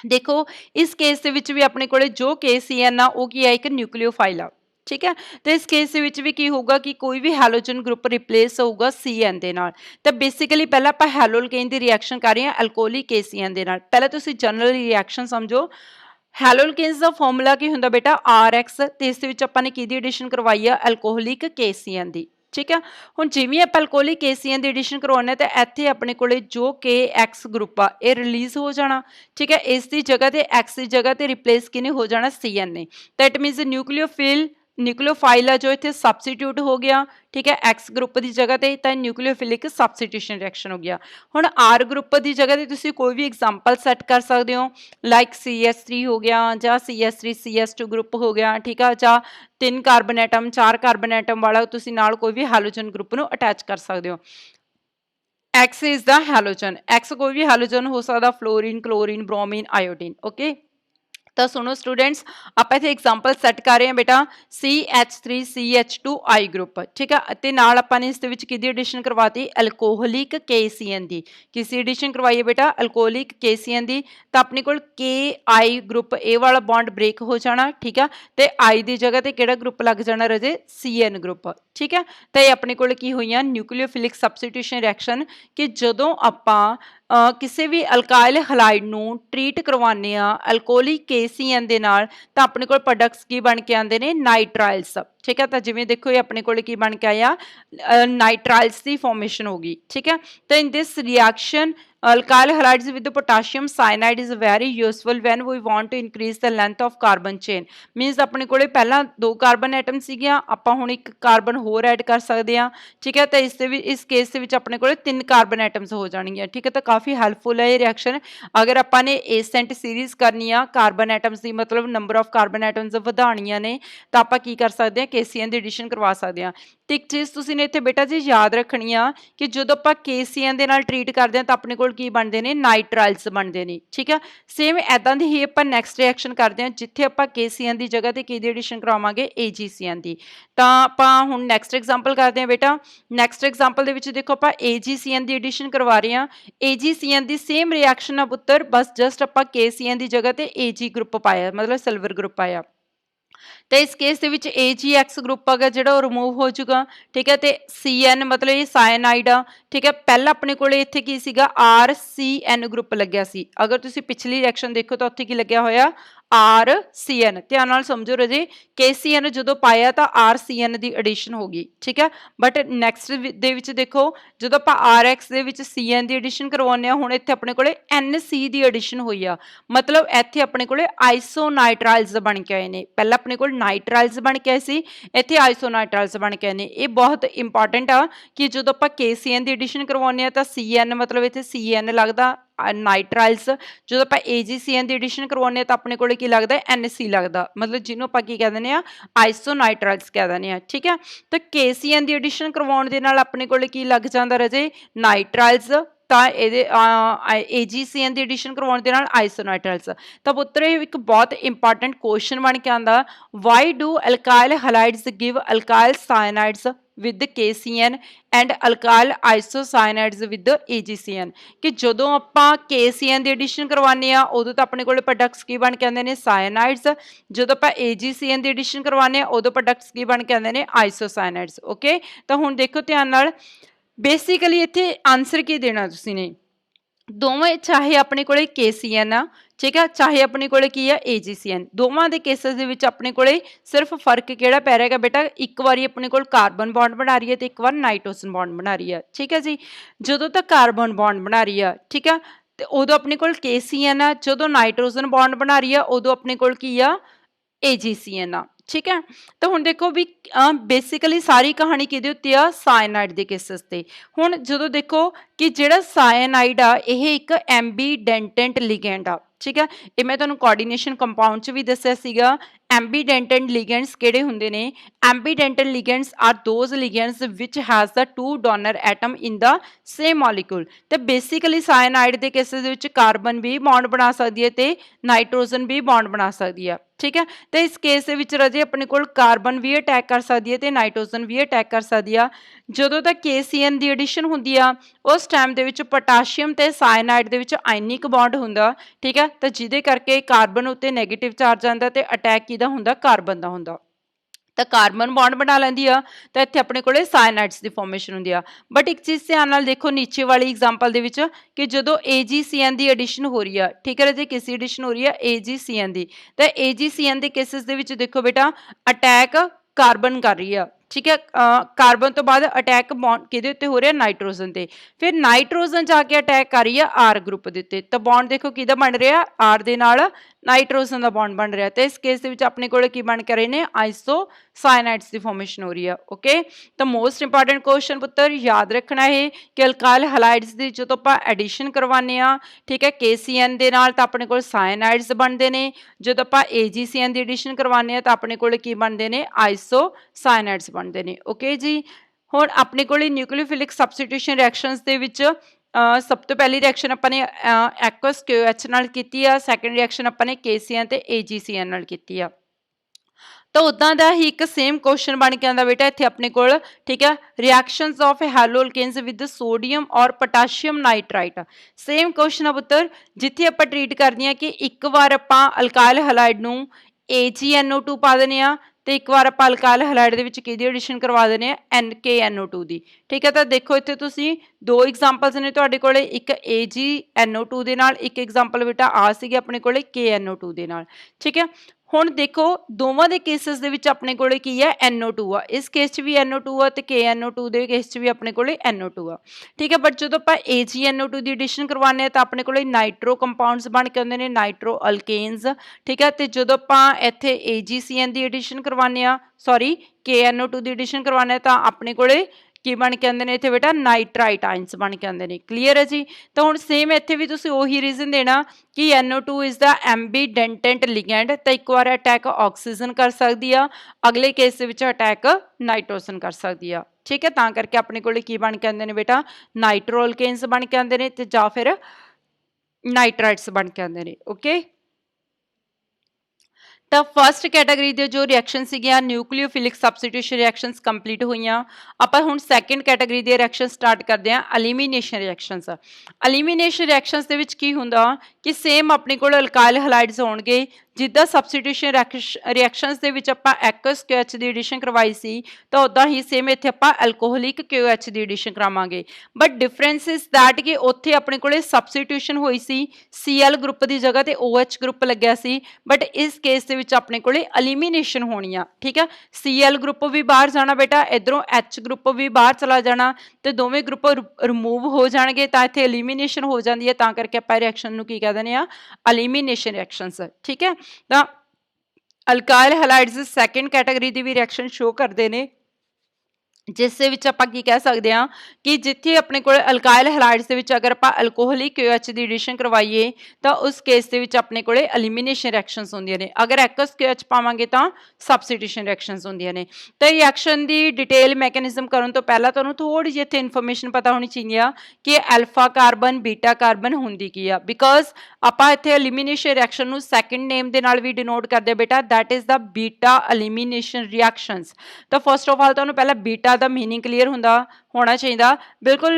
ਦੇਖੋ ਇਸ ਕੇਸ ਦੇ ਵਿੱਚ ਵੀ ਆਪਣੇ ਕੋਲੇ ਜੋ KCN ਆ ਉਹ ਕੀ ਹੈ, ਇੱਕ ਨਿਊਕਲੀਓਫਾਈਲ ਆ। ਠੀਕ ਹੈ, ਤੇ ਇਸ ਕੇਸ ਦੇ ਵਿੱਚ ਵੀ ਕੀ ਹੋਊਗਾ ਕਿ ਕੋਈ ਵੀ ਹੈਲੋਜਨ ਗਰੁੱਪ ਰਿਪਲੇਸ ਹੋਊਗਾ CN ਦੇ ਨਾਲ। ਤਾਂ ਬੇਸਿਕਲੀ ਪਹਿਲਾਂ ਆਪਾਂ ਹੈਲੋ ਅਲਕੇਨ ਦੀ ਰਿਐਕਸ਼ਨ ਕਰ ਰਹੇ ਹਾਂ ਐਲਕੋਹਲਿਕ KCN ਦੇ ਨਾਲ। ਪਹਿਲਾਂ ਤੁਸੀਂ ਜਨਰਲ ਰਿਐਕਸ਼ਨ ਸਮਝੋ। ਹੈਲੋ ਅਲਕੇਨਸ ਦਾ ਫਾਰਮੂਲਾ ਕੀ ਹੁੰਦਾ ਬੇਟਾ RX, ਤੇ ਇਸ ਦੇ ਵਿੱਚ ਆਪਾਂ ਨੇ ਕਿਹਦੀ ਐਡੀਸ਼ਨ ਕਰਵਾਈ ਆ, ਐਲਕੋਹਲਿਕ KCN ਦੀ। ਠੀਕ ਹੈ, ਹੁਣ ਜਿਵੇਂ ਆਪਾਂ ਐਲਕੋਹਲਿਕ KCN ਦੀ ਐਡੀਸ਼ਨ ਕਰਵਾਉਣਾ ਤਾਂ ਇੱਥੇ ਆਪਣੇ ਕੋਲੇ ਜੋ KX ਗਰੁੱਪ ਆ ਇਹ ਰਿਲੀਜ਼ ਹੋ ਜਾਣਾ। ਠੀਕ ਹੈ, ਇਸ ਦੀ ਜਗ੍ਹਾ ਤੇ X ਦੀ ਜਗ੍ਹਾ ਤੇ ਰਿਪਲੇਸ ਕਿਹਨੇ ਹੋ ਜਾਣਾ, CN ਨੇ। ਦੈਟ ਮੀਨਸ ਨਿਊਕਲੀਓਫਾਈਲ ਆ ਜੋ ਇੱਥੇ ਸਬਸਟੀਟਿਊਟ ਹੋ ਗਿਆ। ਠੀਕ ਹੈ, X ਗਰੁੱਪ ਦੀ ਜਗ੍ਹਾ ਤੇ ਤਾਂ ਨਿਊਕਲੀਓਫਿਲਿਕ ਸਬਸਟੀਟਿਊਸ਼ਨ ਰਿਐਕਸ਼ਨ ਹੋ ਗਿਆ। ਹੁਣ R ਗਰੁੱਪ ਦੀ ਜਗ੍ਹਾ ਤੇ ਤੁਸੀਂ ਕੋਈ ਵੀ ਐਗਜ਼ਾਮਪਲ ਸੈੱਟ ਕਰ ਸਕਦੇ ਹੋ, ਲਾਈਕ CH3 ਹੋ ਗਿਆ ਜਾਂ CH3 CH2 ਗਰੁੱਪ ਹੋ ਗਿਆ। ਠੀਕ ਆ, ਜਾਂ 3 ਕਾਰਬਨ ਐਟਮ 4 ਕਾਰਬਨ ਐਟਮ ਵਾਲਾ ਤੁਸੀਂ ਨਾਲ ਕੋਈ ਵੀ ਹੈਲੋਜਨ ਗਰੁੱਪ ਨੂੰ ਅਟੈਚ ਕਰ ਸਕਦੇ ਹੋ। X is the halogen, X ਕੋਈ ਵੀ ਹੈਲੋਜਨ ਹੋ ਸਕਦਾ, ਫਲੋਰੀਨ, ਕਲੋਰੀਨ, ਬ੍ਰੋਮੀਨ, ਆਇਓਡੀਨ। ਓਕੇ, ਤਾਂ ਸੁਣੋ ਸਟੂਡੈਂਟਸ, ਆਪਾਂ ਇੱਥੇ ਐਗਜ਼ਾਮਪਲ ਸੈੱਟ ਕਰ ਰਹੇ ਹਾਂ ਬੇਟਾ CH3CH2I ਗਰੁੱਪ। ਠੀਕ ਆ, ਅਤੇ ਨਾਲ ਆਪਾਂ ਨੇ ਇਸ ਦੇ ਵਿੱਚ ਕਿਹਦੀ ਐਡੀਸ਼ਨ ਕਰਵਾਤੀ, ਐਲਕੋਹਲਿਕ KCN ਦੀ। ਕਿਸਦੀ ਐਡੀਸ਼ਨ ਕਰਵਾਈ ਹੈ ਬੇਟਾ, ਐਲਕੋਹਲਿਕ KCN ਦੀ। ਤਾਂ ਆਪਣੇ ਕੋਲ KI ਗਰੁੱਪ ਇਹ ਵਾਲਾ ਬੌਂਡ ਬ੍ਰੇਕ ਹੋ ਜਾਣਾ। ਠੀਕ ਆ, ਤੇ I ਦੀ ਜਗ੍ਹਾ ਤੇ ਕਿਹੜਾ ਗਰੁੱਪ ਲੱਗ ਜਾਣਾ ਰਾਜੇ, CN ਗਰੁੱਪ। ਠੀਕ ਹੈ, ਤਾਂ ਇਹ ਆਪਣੇ ਕੋਲ ਕੀ ਹੋਈਆਂ ਨਿਊਕਲੀਓਫਿਲਿਕ ਸਬਸਟੀਟਿਊਸ਼ਨ ਰਿਐਕਸ਼ਨ, ਕਿ ਜਦੋਂ ਆਪਾਂ ਕਿਸੇ ਵੀ ਅਲਕਾਈਲ ਹੈਲਾਈਡ ਨੂੰ ਟਰੀਟ ਕਰਵਾਉਂਦੇ ਆ ਐਲਕੋਹਲਿਕ KCN ਦੇ ਨਾਲ ਤਾਂ ਆਪਣੇ ਕੋਲ ਪ੍ਰੋਡਕਟਸ ਕੀ ਬਣ ਕੇ ਆਉਂਦੇ ਨੇ, ਨਾਈਟ੍ਰਾਈਲਸ। ਠੀਕ ਹੈ, ਤਾਂ ਜਿਵੇਂ ਦੇਖੋ ਇਹ ਆਪਣੇ ਕੋਲ ਕੀ ਬਣ ਕੇ ਆਇਆ, ਨਾਈਟ੍ਰਾਈਲਸ ਦੀ ਫਾਰਮੇਸ਼ਨ ਹੋ ਗਈ। ਠੀਕ ਹੈ, ਤਾਂ ਇਨ ਦਿਸ reaction alkyl halides with the potassium cyanide is very useful when we want to increase the length of carbon chain। means ਆਪਣੇ ਕੋਲੇ ਪਹਿਲਾਂ 2 ਕਾਰਬਨ ਐਟਮ ਸੀਗੀਆਂ, ਆਪਾਂ ਹੁਣ ਇੱਕ ਕਾਰਬਨ ਹੋਰ ਐਡ ਕਰ ਸਕਦੇ ਹਾਂ। ਠੀਕ ਹੈ, ਤਾਂ ਇਸ ਕੇਸ ਦੇ ਵਿੱਚ ਆਪਣੇ ਕੋਲੇ 3 ਕਾਰਬਨ ਐਟਮਸ ਹੋ ਜਾਣਗੀਆਂ। ਠੀਕ ਹੈ, ਤਾਂ ਕਾਫੀ ਹੈਲਪਫੁਲ ਹੈ ਇਹ ਰਿਐਕਸ਼ਨ। ਅਗਰ ਆਪਾਂ ਨੇ ਏਸੈਂਟ ਸੀਰੀਜ਼ ਕਰਨੀ ਆ ਕਾਰਬਨ ਐਟਮਸ ਦੀ, ਮਤਲਬ ਨੰਬਰ ਆਫ ਕਾਰਬਨ ਐਟਮਸ ਵਧਾਉਣੀਆਂ ਨੇ, ਤਾਂ ਆਪਾਂ ਕੀ ਕਰ ਸਕਦੇ ਹਾਂ, KCN ਦੀ ਐਡੀਸ਼ਨ ਕਰਵਾ ਸਕਦੇ ਹਾਂ। ਤੇ ਇੱਕ ਚੀਜ਼ ਤੁਸੀਂ ਨੇ ਇੱਥੇ ਬੇਟਾ ਜੀ ਯਾਦ ਰੱਖਣੀ ਆ ਕਿ ਜਦੋਂ ਆਪਾਂ KCN ਦੇ ਨਾਲ ਟਰੀਟ ਕਰਦੇ ਹਾਂ ਤਾਂ ਆਪਣੇ ਕੋਲ ਕੀ ਬਣਦੇ ਨੇ, ਨਾਈਟ੍ਰਾਈਲਸ ਬਣਦੇ ਨੇ। ਠੀਕ ਆ, ਸੇਮ ਐਦਾਂ ਦੀ ਹੀ ਆਪਾਂ ਨੈਕਸਟ ਰਿਐਕਸ਼ਨ ਕਰਦੇ ਹਾਂ ਜਿੱਥੇ ਆਪਾਂ KCN ਦੀ ਜਗ੍ਹਾ ਤੇ ਕਿਹਦੀ ਐਡੀਸ਼ਨ ਕਰਾਵਾਂਗੇ, AgCN ਦੀ। ਤਾਂ ਆਪਾਂ ਹੁਣ ਨੈਕਸਟ ਐਗਜ਼ਾਮਪਲ ਕਰਦੇ ਹਾਂ ਬੇਟਾ। ਨੈਕਸਟ ਐਗਜ਼ਾਮਪਲ ਦੇ ਵਿੱਚ ਦੇਖੋ ਆਪਾਂ AgCN ਦੀ ਐਡੀਸ਼ਨ ਕਰਵਾ ਰਹੇ ਹਾਂ। AgCN ਦੀ ਸੇਮ ਰਿਐਕਸ਼ਨ ਆ ਪੁੱਤਰ, ਬਸ ਜਸਟ ਆਪਾਂ KCN ਦੀ ਜਗ੍ਹਾ ਤੇ Ag ਗਰੁੱਪ ਪਾਇਆ, ਮਤਲਬ ਸਿਲਵਰ ਗਰੁੱਪ ਪਾਇਆ। ਤੇ ਇਸ ਕੇਸ ਦੇ ਵਿੱਚ AgX ਗਰੁੱਪ ਹੈਗਾ ਜਿਹੜਾ ਉਹ ਰਿਮੂਵ ਹੋ ਜਾਊਗਾ। ਠੀਕ ਹੈ, ਤੇ CN ਮਤਲਬ ਇਹ ਸਾਇਨਾਈਡ ਆ। ਠੀਕ ਹੈ, ਪਹਿਲਾਂ ਆਪਣੇ ਕੋਲੇ ਇੱਥੇ ਕੀ ਸੀਗਾ, RCN ਗਰੁੱਪ ਲੱਗਿਆ ਸੀ। ਅਗਰ ਤੁਸੀਂ ਪਿਛਲੀ ਰਿਐਕਸ਼ਨ ਦੇਖੋ ਤਾਂ ਉੱਥੇ ਕੀ ਲੱਗਿਆ ਹੋਇਆ, RCN। ਧਿਆਨ ਨਾਲ ਸਮਝੋ ਰਾਜੇ, KCN ਜਦੋਂ ਪਾਇਆ ਤਾਂ RCN ਦੀ ਐਡੀਸ਼ਨ ਹੋ ਗਈ। ਠੀਕ ਹੈ, ਬਟ ਨੈਕਸਟ ਦੇ ਵਿੱਚ ਦੇਖੋ ਜਦੋਂ ਆਪਾਂ RX ਦੇ ਵਿੱਚ CN ਦੀ ਐਡੀਸ਼ਨ ਕਰਵਾਉਂਦੇ ਹਾਂ, ਹੁਣ ਇੱਥੇ ਆਪਣੇ ਕੋਲੇ NC ਦੀ ਐਡੀਸ਼ਨ ਹੋਈ ਆ। ਮਤਲਬ ਇੱਥੇ ਆਪਣੇ ਕੋਲੇ ਆਈਸੋਨਾਈਟ੍ਰਾਈਲਸ ਬਣ ਕੇ ਆਏ ਨੇ। ਪਹਿਲਾਂ ਆਪਣੇ ਕੋਲ ਨਾਈਟ੍ਰਾइल्स बन के आए सी, इत्थे आइसोनाइट्राइल्स बन के आए ने। ये बहुत इंपॉर्टेंट आ कि जो आपां KCN की एडिशन करवाने तो CN मतलब इत्थे CN लगदा, नाइट्राइल्स जो आप AgCN की एडिशन करवाने तो अपने को की लगता है NC लगता, मतलब जिन्होंने आप की कह दें आइसोनाइट्राइल्स कह दें। ठीक है, तो KCN की एडिशन करवाने के नाल अपने को की लग जाता रजे नाइट्राइल्स, तो ये AgCN की एडिशन करवाने के नाल आइसोनाइट्राइल्स। तो पुत्र एक बहुत इंपॉर्टेंट क्वेश्चन बन के आता, why do alkyl halides give alkyl cyanides with KCN and alkyl isocyanides with AgCN। कि जदों आपां KCN की एडिशन करवाने उदों तो अपने को प्रोडक्ट्स की बन के आते हैं साइनाइड्स, जदों आपां AgCN की एडिशन करवाने उदों प्रोडक्ट्स की बन के आते हैं आइसोसाइनाइड्स। ओके, तो हुण देखो ध्यान नाल, बेसिकली इत्थे आंसर की देना तुसीं ने, दोवें चाहे अपने को KCN आ, ठीक है, चाहे अपने को की है AgCN, दोवां दे केसेस दे विच अपने को सिर्फ फर्क किहड़ा पै रहा है बेटा, एक बारी अपने को कार्बन बॉन्ड बना रही है तो एक बार नाइट्रोजन बॉन्ड बना रही है। ठीक है जी, जदों तक कार्बन बॉन्ड बना रही है, ठीक है, तो उदों अपने को KCN आ, जदों नाइट्रोजन बॉन्ड बना रही है उदों अपने को की आ AgCN आ। ठीक है, तो हुण देखो भी बेसिकली सारी कहानी किहदे उत्ते आ, साइनाइड के केसेस ते। हुण जदों देखो कि जिहड़ा साइनाइड आ यह एक एम्बीडेंटेंट लिगेंड आ। ठीक है, ये मैं तुहानूं कोआर्डिनेशन कंपाउंड च भी दस्सिया सीगा। एम्बीडेंटेंट लिगेंड्स किहड़े हुंदे ने, ambidentate ligands are those ligands which has the two donor atom in the same molecule. तो बेसिकली साइनाइड के केसेस विच कार्बन भी बॉन्ड बना सकती है तो नाइट्रोजन भी बॉन्ड बना सकती है। ठीक है, तो इस केस विच रजे अपने को कार्बन भी अटैक कर सकती है तो नाइट्रोजन भी अटैक कर सकती है। जदों तक KCN की एडिशन हुंदी आ उस टाइम दे विच पोटाशियम ते साइनाइड दे विच आयनिक बॉन्ड हुंदा। ठीक है, तो जिहदे करके कार्बन उत्ते नैगेटिव चार्ज आंदा ते अटैक किहदा हुंदा, कार्बन दा हुंदा। तो कार्बन बॉन्ड बना लैंदी आ तो इत्थे अपने को साइनाइड्स की फॉर्मेशन हुंदी आ। बट एक चीज़ ध्यान नाल देखो नीचे वाली एग्जाम्पल दे विच कि जदों AgCN की एडिशन हो रही है, ठीक है जी, किसकी एडिशन हो रही है, AgCN की, तो AgCN के केसेस दे विच देखो बेटा अटैक कार्बन कर रही है। ठीक है, कार्बन तो बाद अटैक बॉन्ड किहदे उत्ते हो रहा, नाइट्रोजन ते, फिर नाइट्रोजन जाके अटैक कर रही है R ग्रुप दे उत्ते, तो बॉन्ड देखो किहदा बन रहा, R दे नाल नाइट्रोजन का बॉन्ड बन रहा। तो इस केस दे विच अपने को की बन के रहे हैं, आइसोसाइनाइड्स की फॉर्मेशन हो रही है। ओके, तो मोस्ट इंपॉर्टेंट क्वेश्चन पुत्र याद रखना है कि अल्काइल हैलाइड्स की जो आप एडिशन करवाने, ठीक है, KCN दे नाल तो अपने को साइनाइड्स बनते हैं, जो आप AgCN की एडिशन करवाने तो अपने को की बनते हैं, आइसोसाइनाइड्स बनते हैं। ओके जी, हुण अपने को न्यूक्लियोफिलिक सबस्टिट्यूशन रिएक्शनस दे विच सब तो पहली रिएक्शन अपने एक्वस QH नाल कीती आ, सैकेंड रिएक्शन अपने KCN ते AgCN नाल कीती आ। तो उदा का ही एक सेम क्वेश्चन बन के आता बेटा इत्थे अपने को, ठीक है, reactions of haloalkanes with sodium और पोटाशियम नाइट्राइट। सेम क्वेश्चन है पुत्र, जिथे आप ट्रीट करते हैं कि एक बार आप अल्काइल हैलाइड नूं AgNO2 पा देने आ तो एक बार आप अल्काइल हैलाइड दे विच किहदी एडिशन करवा देने NKNO2 की। ठीक है, तो देखो इत्थे तुसीं दो एग्जाम्पल्स ने तुहाडे कोले, एक AgNO2 दे नाल, एक एग्जाम्पल बेटा आ सीगे अपने कोले KNO2 दे नाल। ठीक है, हुण देखो दोवां दे केसेस दे विच अपने कोले की है NO2 आ, इस केस च भी NO2 आ ते KNO2 दे केस च भी अपने कोले NO2 आ। ठीक है, बट जदों आपां AgNO2 की एडिशन करवाने तो अपने कोले नाइट्रो कंपाउंड्स बन के आउंदे ने, नाइट्रो अल्केन्स। ठीक है, तो जदों आपां इत्थे AgCN की एडिशन करवाने आ, सॉरी KNO2 की एडिशन करवाने तो अपने कोले की बन के आते हैं इतने बेटा नाइट्राइट आइंस बन के आते हैं। क्लीयर है जी, तो हुण सेम इत्थे भी तुसीं ओही रीजन देना कि NO2 इज़ द एम्बीडेंटेंट लिगेंड, तो एक बार अटैक ऑक्सीजन कर सकती है, अगले केस विच अटैक नाइट्रोजन कर सकती है। ठीक है, तां करके अपने कोल की बन के आते हैं बेटा नाइट्रो अल्केन्स बन के आते हैं, जां फिर नाइट्राइट्स बन के आते हैं। ओके, तो फस्ट कैटेगरी के जो reaction nucleophilic substitution reactions complete हुई। आप हुण सैकेंड कैटेगरी के रिएक्शन स्टार्ट करते हैं, एलिमीनेशन रिएक्शनस। एलिमीनेशन रिएक्शनस दे विच की हुंदा कि सेम अपने को अल्काइल हैलाइड्स होणगे, जिद्दां सबस्टिट्यूशन रिएक्शनस दे विच आपां एक्वस QH की एडिशन करवाई सी, तो उदां ही सेम इत्थे आपां अल्कोहलिक QH की एडिशन करावांगे। बट डिफरेंस इज दैट कि उत्थे अपने को सबस्टिट्यूशन हुई सी Cl ग्रुप की जगह ते OH ग्रुप लग्या सी, बट इस केस विच अपने को एलिमीनेशन होनी आ। ठीक है, Cl ग्रुप भी बाहर जाना बेटा, इधरों H ग्रुप भी बाहर चला जाना, तो दोवें ग्रुप रिमूव हो जाएंगे, तो इत्थे एलिमीनेशन हो जाती है, तां करके आपां रिएक्शन नूं की कह दिंदे आ एलिमीनेशन रिएक्शनस। ठीक है, तो ਅਲਕਾਇਲ ਹੈਲਾਈਡਸ ਸੈਕੰਡ ਕੈਟਾਗਰੀ ਦੀ ਵੀ ਰਿਐਕਸ਼ਨ ਸ਼ੋ ਕਰਦੇ ਨੇ, ਜਿਸ ਦੇ ਵਿੱਚ ਆਪਾਂ ਕੀ ਕਹਿ ਸਕਦੇ ਹਾਂ ਕਿ ਜਿੱਥੇ ਆਪਣੇ ਕੋਲ ਅਲਕਾਇਲ ਹੈਲਾਈਡਸ ਦੇ ਵਿੱਚ ਅਗਰ ਆਪਾਂ ਅਲਕੋਹਲਿਕ QH ਦੀ ਐਡੀਸ਼ਨ ਕਰਵਾਈਏ ਤਾਂ ਉਸ ਕੇਸ ਦੇ ਵਿੱਚ ਆਪਣੇ ਕੋਲੇ ਐਲੀਮੀਨੇਸ਼ਨ ਰਿਐਕਸ਼ਨਸ ਹੁੰਦੀਆਂ ਨੇ। ਅਗਰ ਐਕਸ QH ਪਾਵਾਂਗੇ ਤਾਂ ਸਬਸਟੀਟਿਊਸ਼ਨ ਰਿਐਕਸ਼ਨਸ ਹੁੰਦੀਆਂ ਨੇ। ਤਾਂ ਰਿਐਕਸ਼ਨ ਦੀ ਡਿਟੇਲ ਮੈਕੈਨਿਜ਼ਮ ਕਰਨ ਤੋਂ ਪਹਿਲਾਂ ਤੁਹਾਨੂੰ ਥੋੜੀ ਜਿਹੀ ਇੱਥੇ ਇਨਫੋਰਮੇਸ਼ਨ ਪਤਾ ਹੋਣੀ ਚਾਹੀਦੀ ਆ ਕਿ ਐਲਫਾ ਕਾਰਬਨ ਬੀਟਾ ਕਾਰਬਨ ਹੁੰਦੀ ਕੀ ਆ, ਬਿਕਾਜ਼ ਆਪਾਂ ਇੱਥੇ ਐਲੀਮੀਨੇਸ਼ਨ ਰਿਐਕਸ਼ਨ ਨੂੰ ਸੈਕੰਡ ਨੇਮ ਦੇ ਨਾਲ ਵੀ ਡਿਨੋਟ ਕਰਦੇ ਬੇਟਾ, that is the beta elimination reactions. ਤਾਂ ਫਸਟ ਆਫ ਆਲ ਤੁਹਾਨੂੰ ਪਹਿਲਾਂ ਬੀਟਾ ਦਾ ਮੀਨਿੰਗ ਕਲੀਅਰ ਹੋਣਾ ਚਾਹੀਦਾ। ਬਿਲਕੁਲ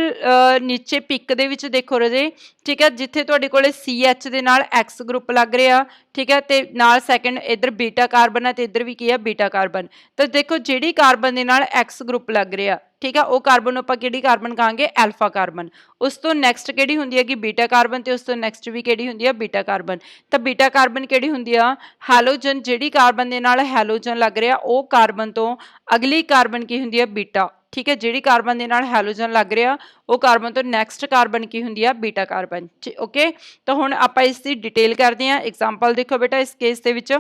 ਨੀਚੇ ਪਿਕ ਦੇ ਵਿੱਚ ਦੇਖੋ ਰਾਜੇ, ਠੀਕ ਹੈ, ਜਿੱਥੇ ਤੁਹਾਡੇ ਕੋਲੇ CH ਦੇ ਨਾਲ X ਗਰੁੱਪ ਲੱਗ ਰਿਹਾ, ਠੀਕ ਹੈ, ਤੇ ਨਾਲ ਸੈਕੰਡ ਇੱਧਰ ਬੀਟਾ ਕਾਰਬਨ ਹੈ ਤੇ ਇੱਧਰ ਵੀ ਕੀ ਹੈ ਬੀਟਾ ਕਾਰਬਨ। ਤਾਂ ਦੇਖੋ ਜਿਹੜੀ ਕਾਰਬਨ ਦੇ ਨਾਲ X ਗਰੁੱਪ ਲੱਗ ਰਿਹਾ, ਠੀਕ ਹੈ, ਉਹ ਕਾਰਬਨ ਨੂੰ ਆਪਾਂ ਕਿਹੜੀ ਕਾਰਬਨ ਕਹਾਂਗੇ, ਐਲਫਾ ਕਾਰਬਨ। ਉਸ ਤੋਂ ਨੈਕਸਟ ਕਿਹੜੀ ਹੁੰਦੀ ਹੈ ਕਿ ਬੀਟਾ ਕਾਰਬਨ, ਤੇ ਉਸ ਤੋਂ ਨੈਕਸਟ ਵੀ ਕਿਹੜੀ ਹੁੰਦੀ ਹੈ ਬੀਟਾ ਕਾਰਬਨ। ਤਾਂ ਬੀਟਾ ਕਾਰਬਨ ਕਿਹੜੀ ਹੁੰਦੀ ਆ, ਹੈਲੋਜਨ। ਜਿਹੜੀ ਕਾਰਬਨ ਦੇ ਨਾਲ ਹੈਲੋਜਨ ਲੱਗ ਰਿਹਾ ਉਹ ਕਾਰਬਨ ਤੋਂ ਅਗਲੀ ਕਾਰਬਨ ਕੀ ਹੁੰਦੀ ਹੈ ਬੀਟਾ, ਠੀਕ ਹੈ, ਜਿਹੜੀ ਕਾਰਬਨ ਦੇ ਨਾਲ ਹੈਲੋਜਨ ਲੱਗ ਰਿਹਾ ਉਹ ਕਾਰਬਨ ਤੋਂ ਨੈਕਸਟ ਕਾਰਬਨ ਕੀ ਹੁੰਦੀ ਆ ਬੀਟਾ ਕਾਰਬਨ। ਓਕੇ, ਤਾਂ ਹੁਣ ਆਪਾਂ ਇਸ ਦੀ ਡਿਟੇਲ ਕਰਦੇ ਹਾਂ। ਐਗਜ਼ਾਮਪਲ ਦੇਖੋ ਬੇਟਾ, ਇਸ ਕੇਸ ਦੇ ਵਿੱਚ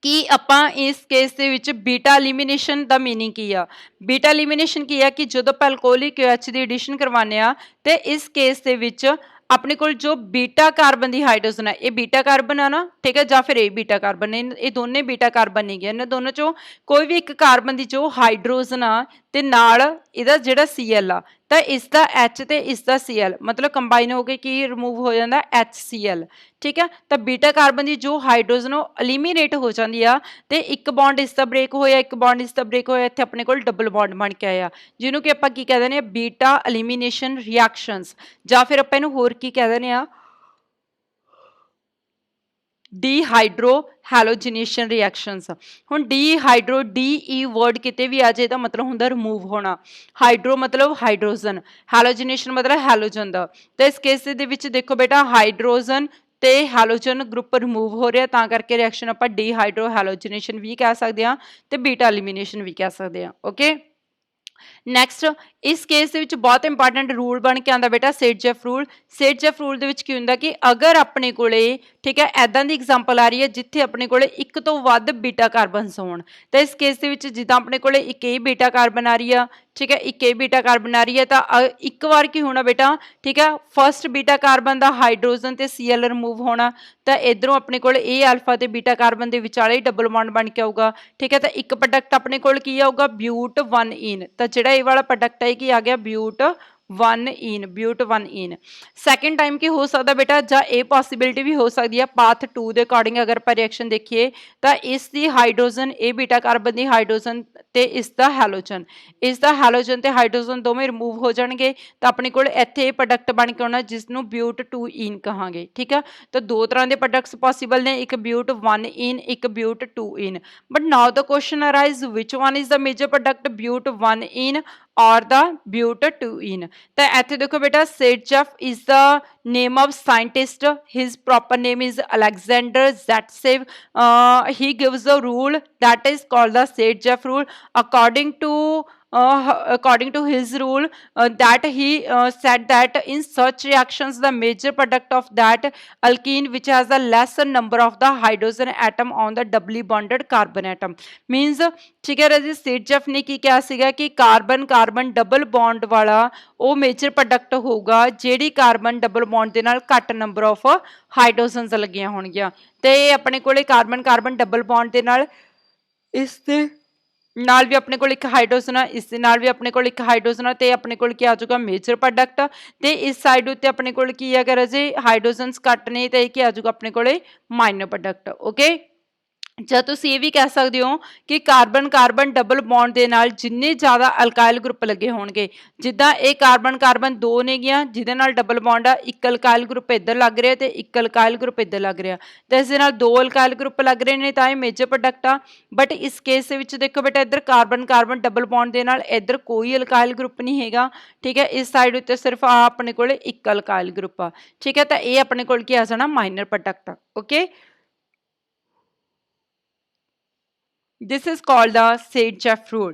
ਕਿ ਆਪਾਂ ਇਸ ਕੇਸ ਦੇ ਵਿੱਚ ਬੀਟਾ ਐਲੀਮੀਨੇਸ਼ਨ ਦਾ ਮੀਨਿੰਗ ਕੀ ਆ। ਬੀਟਾ ਐਲੀਮੀਨੇਸ਼ਨ ਕੀ ਆ ਕਿ ਜਦੋਂ ਆਪਾਂ ਅਲਕੋਹਲਿਕ QH ਦੀ ਐਡੀਸ਼ਨ ਕਰਵਾਉਂਦੇ ਆ ਤੇ ਇਸ ਕੇਸ ਦੇ ਵਿੱਚ ਆਪਣੇ ਕੋਲ ਜੋ ਬੀਟਾ ਕਾਰਬਨ ਦੀ ਹਾਈਡਰੋਜਨ ਹੈ, ਇਹ ਬੀਟਾ ਕਾਰਬਨ ਆ ਨਾ, ਠੀਕ ਹੈ, ਜਾਂ ਫਿਰ ਇਹ ਬੀਟਾ ਕਾਰਬਨ ਨੇ, ਇਹ ਦੋਨੇ ਬੀਟਾ ਕਾਰਬਨ ਨਹੀਂ ਗਏ। ਇਹਨਾਂ ਦੋਨੋਂ ਚੋਂ ਕੋਈ ਵੀ ਇੱਕ ਕਾਰਬਨ ਦੀ ਜੋ ਹਾਈਡਰੋਜਨ ਆ ਤੇ ਨਾਲ ਇਹਦਾ ਜਿਹੜਾ Cl ਆ, ਤਾਂ ਇਸ ਦਾ H ਤੇ ਇਸ ਦਾ Cl ਮਤਲਬ ਕੰਬਾਈਨ ਹੋ ਕੇ ਕੀ ਰਿਮੂਵ ਹੋ ਜਾਂਦਾ HCl, ਠੀਕ ਹੈ। ਤਾਂ ਬੀਟਾ ਕਾਰਬਨ ਦੀ ਜੋ ਹਾਈਡਰੋਜਨ ਉਹ ਐਲੀਮੀਨੇਟ ਹੋ ਜਾਂਦੀ ਆ ਤੇ ਇੱਕ ਬੌਂਡ ਇਸ ਦਾ ਬ੍ਰੇਕ ਹੋਇਆ, ਇੱਕ ਬੌਂਡ ਇਸ ਦਾ ਬ੍ਰੇਕ ਹੋਇਆ, ਇੱਥੇ ਆਪਣੇ ਕੋਲ ਡਬਲ ਬੌਂਡ ਬਣ ਕੇ ਆਇਆ, ਜਿਹਨੂੰ ਕਿ ਆਪਾਂ ਕੀ ਕਹਿ ਦਿੰਦੇ ਆ ਬੀਟਾ ਐਲੀਮੀਨੇਸ਼ਨ ਰਿਐਕਸ਼ਨਸ, ਜਾਂ ਫਿਰ ਆਪਾਂ ਇਹਨੂੰ ਹੋਰ ਕੀ ਕਹਿ ਦਿੰਦੇ ਆ ਡੀਹਾਈਡਰੋ ਹੈਲੋਜੀਨੇਸ਼ਨ ਰਿਐਕਸ਼ਨਸ। ਹੁਣ ਡੀਹਾਈਡਰੋ DE ਵਰਡ ਕਿਤੇ ਵੀ ਆ ਜਾਏ ਤਾਂ ਮਤਲਬ ਹੁੰਦਾ ਰਿਮੂਵ ਹੋਣਾ, ਹਾਈਡਰੋ ਮਤਲਬ ਹਾਈਡਰੋਜਨ, ਹੈਲੋਜੀਨੇਸ਼ਨ ਮਤਲਬ ਹੈਲੋਜਨ ਦਾ। ਤਾਂ ਇਸ ਕੇਸ ਦੇ ਵਿੱਚ ਦੇਖੋ ਬੇਟਾ ਹਾਈਡਰੋਜਨ ਤੇ ਹੈਲੋਜਨ ਗਰੁੱਪ ਰਿਮੂਵ ਹੋ ਰਿਹਾ, ਤਾਂ ਕਰਕੇ ਰਿਐਕਸ਼ਨ ਆਪਾਂ ਡੀਹਾਈਡਰੋ ਹੈਲੋਜੀਨੇਸ਼ਨ ਵੀ ਕਹਿ ਸਕਦੇ ਹਾਂ ਤੇ ਬੀਟਾ ਐਲੀਮੀਨੇਸ਼ਨ ਵੀ ਕਹਿ ਸਕਦੇ ਹਾਂ। ਓਕੇ, ਨੈਕਸਟ ਇਸ ਕੇਸ ਦੇ ਵਿੱਚ ਬਹੁਤ ਇੰਪੋਰਟੈਂਟ ਰੂਲ ਬਣ ਕੇ ਆਉਂਦਾ ਬੇਟਾ ਸੇਟਜੈਫ ਰੂਲ। ਸੇਟਜੈਫ ਰੂਲ ਦੇ ਵਿੱਚ ਕੀ ਹੁੰਦਾ ਕਿ ਅਗਰ ਆਪਣੇ ਕੋਲੇ, ਠੀਕ ਹੈ, ਐਦਾਂ ਦੀ ਐਗਜ਼ਾਮਪਲ ਆ ਰਹੀ ਹੈ ਜਿੱਥੇ ਆਪਣੇ ਕੋਲੇ ਇੱਕ ਤੋਂ ਵੱਧ ਬੀਟਾ ਕਾਰਬਨਸ ਹੋਣ, ਤਾਂ ਇਸ ਕੇਸ ਦੇ ਵਿੱਚ ਜਿੱਦਾਂ ਆਪਣੇ ਕੋਲੇ ਇੱਕ ਇਹ ਬੀਟਾ ਕਾਰਬਨ ਆ ਰਹੀ ਆ, ਠੀਕ ਹੈ, ਇੱਕ ਇਹ ਬੀਟਾ ਕਾਰਬਨ ਆ ਰਹੀ ਹੈ, ਤਾਂ ਇੱਕ ਵਾਰ ਕੀ ਹੋਣਾ ਬੇਟਾ, ਠੀਕ ਹੈ, ਫਸਟ ਬੀਟਾ ਕਾਰਬਨ ਦਾ ਹਾਈਡਰੋਜਨ ਤੇ Cl ਰਿਮੂਵ ਹੋਣਾ, ਤਾਂ ਇਧਰੋਂ ਆਪਣੇ ਕੋਲ ਇਹ ਅਲਫਾ ਤੇ ਬੀਟਾ ਕਾਰਬਨ ਦੇ ਵਿਚਾਲੇ ਡਬਲ ਬੌਂਡ ਬਣ ਕੇ ਆਊਗਾ, ਠੀਕ ਹੈ। ਤਾਂ ਇੱਕ ਪ੍ਰੋਡਕਟ ਆਪਣੇ ਕੋਲ ਕੀ ਆਊਗਾ ਬਿਊਟ 1 ਈਨ, ਤਾਂ ਜਿਹੜਾ ਇਹ ਵਾਲਾ ਪ੍ਰੋਡਕਟ ਹੈ ਕੀ ਆ ਗਿਆ ਬਿਊਟ 1 ਈਨ, ਬਿਊਟ 1 ਈਨ। ਸੈਕੰਡ ਟਾਈਮ ਕੀ ਹੋ ਸਕਦਾ ਬੇਟਾ, ਜਾਂ ਇਹ ਪੋਸੀਬਿਲਿਟੀ ਵੀ ਹੋ ਸਕਦੀ ਹੈ ਪਾਥ 2 ਦੇ ਅਕੋਰਡਿੰਗ ਅਗਰ ਆਪਾਂ ਰਿਐਕਸ਼ਨ ਦੇਖੀਏ ਤਾਂ ਇਸ ਦੀ ਹਾਈਡਰੋਜਨ, ਇਹ ਬੀਟਾ ਕਾਰਬਨ ਦੀ ਹਾਈਡਰੋਜਨ ਤੇ ਇਸ ਦਾ ਹੈਲੋਜਨ, ਤੇ ਹਾਈਡਰੋਜਨ ਦੋਵੇਂ ਰਿਮੂਵ ਹੋ ਜਾਣਗੇ, ਤਾਂ ਆਪਣੇ ਕੋਲ ਇੱਥੇ ਇਹ ਪ੍ਰੋਡਕਟ ਬਣ ਕੇ ਆਉਣਾ ਜਿਸ ਨੂੰ ਬਿਊਟ 2 ਈਨ ਕਹਾਂਗੇ, ਠੀਕ ਆ। ਤਾਂ ਦੋ ਤਰ੍ਹਾਂ ਦੇ ਪ੍ਰੋਡਕਟਸ ਪੋਸੀਬਲ ਨੇ, ਇੱਕ ਬਿਊਟ 1 ਈਨ, ਇੱਕ but 2 ene. But now the question arise which one is the major product, but 1 ene or the but 2 ene. ਤਾਂ ਇੱਥੇ ਦੇਖੋ ਬੇਟਾ Saytzeff is the name of scientist, his proper name is Alexander Zaitsev. He gives a rule that is called the Zaitsev rule. According to his rule, that he said that in such reactions the major product of that alkene which has the lesser number of the hydrogen atom on the doubly bonded carbon atom means, ठीक है राजी, सेटजेफ ने की किया सीगा कि कार्बन कार्बन डबल बॉन्ड वाला ਉਹ ਮੇਜਰ ਪ੍ਰੋਡਕਟ ਹੋਊਗਾ ਜਿਹੜੀ ਕਾਰਬਨ ਡਬਲ ਬੌਂਡ ਦੇ ਨਾਲ ਘੱਟ ਨੰਬਰ ਆਫ ਹਾਈਡਰੋਜਨਸ ਲੱਗੀਆਂ ਹੋਣਗੀਆਂ। ਤੇ ਇਹ ਆਪਣੇ ਕੋਲੇ ਕਾਰਬਨ ਕਾਰਬਨ ਡਬਲ ਬੌਂਡ ਦੇ ਨਾਲ, ਇਸ ਦੇ ਨਾਲ ਵੀ ਆਪਣੇ ਕੋਲ ਇੱਕ ਹਾਈਡਰੋਜਨ ਆ, ਇਸ ਦੇ ਨਾਲ ਵੀ ਆਪਣੇ ਕੋਲ ਇੱਕ ਹਾਈਡਰੋਜਨ ਆ, ਤੇ ਆਪਣੇ ਕੋਲ ਕੀ ਆ ਜਾਊਗਾ ਮੇਜਰ ਪ੍ਰੋਡਕਟ। ਤੇ ਇਸ ਸਾਈਡ ਉੱਤੇ ਆਪਣੇ ਕੋਲ ਕੀ ਹੈਗਾ ਰਾਜੇ ਹਾਈਡਰੋਜਨਸ ਘੱਟ ਨੇ, ਤੇ ਇਹ ਕੀ ਆ ਜਾਊਗਾ ਆਪਣੇ ਕੋਲੇ ਮਾਈਨਰ ਪ੍ਰੋਡਕਟ। ਓਕੇ, ਜਾਂ ਤੁਸੀਂ ਇਹ ਵੀ ਕਹਿ ਸਕਦੇ ਹੋ ਕਿ ਕਾਰਬਨ ਕਾਰਬਨ ਡਬਲ ਬੌਂਡ ਦੇ ਨਾਲ ਜਿੰਨੇ ਜ਼ਿਆਦਾ ਅਲਕਾਇਲ ਗਰੁੱਪ ਲੱਗੇ ਹੋਣਗੇ, ਜਿੱਦਾਂ ਇਹ ਕਾਰਬਨ ਕਾਰਬਨ 2 ਨੇਗੀਆਂ ਜਿਹਦੇ ਨਾਲ ਡਬਲ ਬੌਂਡ ਆ, ਇੱਕ ਅਲਕਾਇਲ ਗਰੁੱਪ ਇੱਧਰ ਲੱਗ ਰਿਹਾ ਤੇ ਇੱਕ ਅਲਕਾਇਲ ਗਰੁੱਪ ਇੱਧਰ ਲੱਗ ਰਿਹਾ, ਤੇ ਇਸ ਦੇ ਨਾਲ 2 ਅਲਕਾਇਲ ਗਰੁੱਪ ਲੱਗ ਰਹੇ ਨੇ ਤਾਂ ਇਹ ਮੇਜਰ ਪ੍ਰੋਡਕਟ ਆ। ਬਟ ਇਸ ਕੇਸ ਦੇ ਵਿੱਚ ਦੇਖੋ ਬੇਟਾ ਇੱਧਰ ਕਾਰਬਨ ਕਾਰਬਨ ਡਬਲ ਬੌਂਡ ਦੇ ਨਾਲ ਇੱਧਰ ਕੋਈ ਅਲਕਾਇਲ ਗਰੁੱਪ ਨਹੀਂ ਹੈਗਾ, ਠੀਕ ਹੈ, ਇਸ ਸਾਈਡ ਉੱਤੇ ਸਿਰਫ ਆ ਆਪਣੇ ਕੋਲੇ ਇੱਕ ਅਲਕਾਇਲ ਗਰੁੱਪ ਆ, ਠੀਕ ਹੈ। ਤਾਂ ਇਹ ਆਪਣੇ ਕੋਲ ਕੀ ਆ ਜਾਣਾ ਮਾਈਨਰ ਪ੍ਰੋਡਕਟ ਆ। Okay, this is called the Saitjev rule.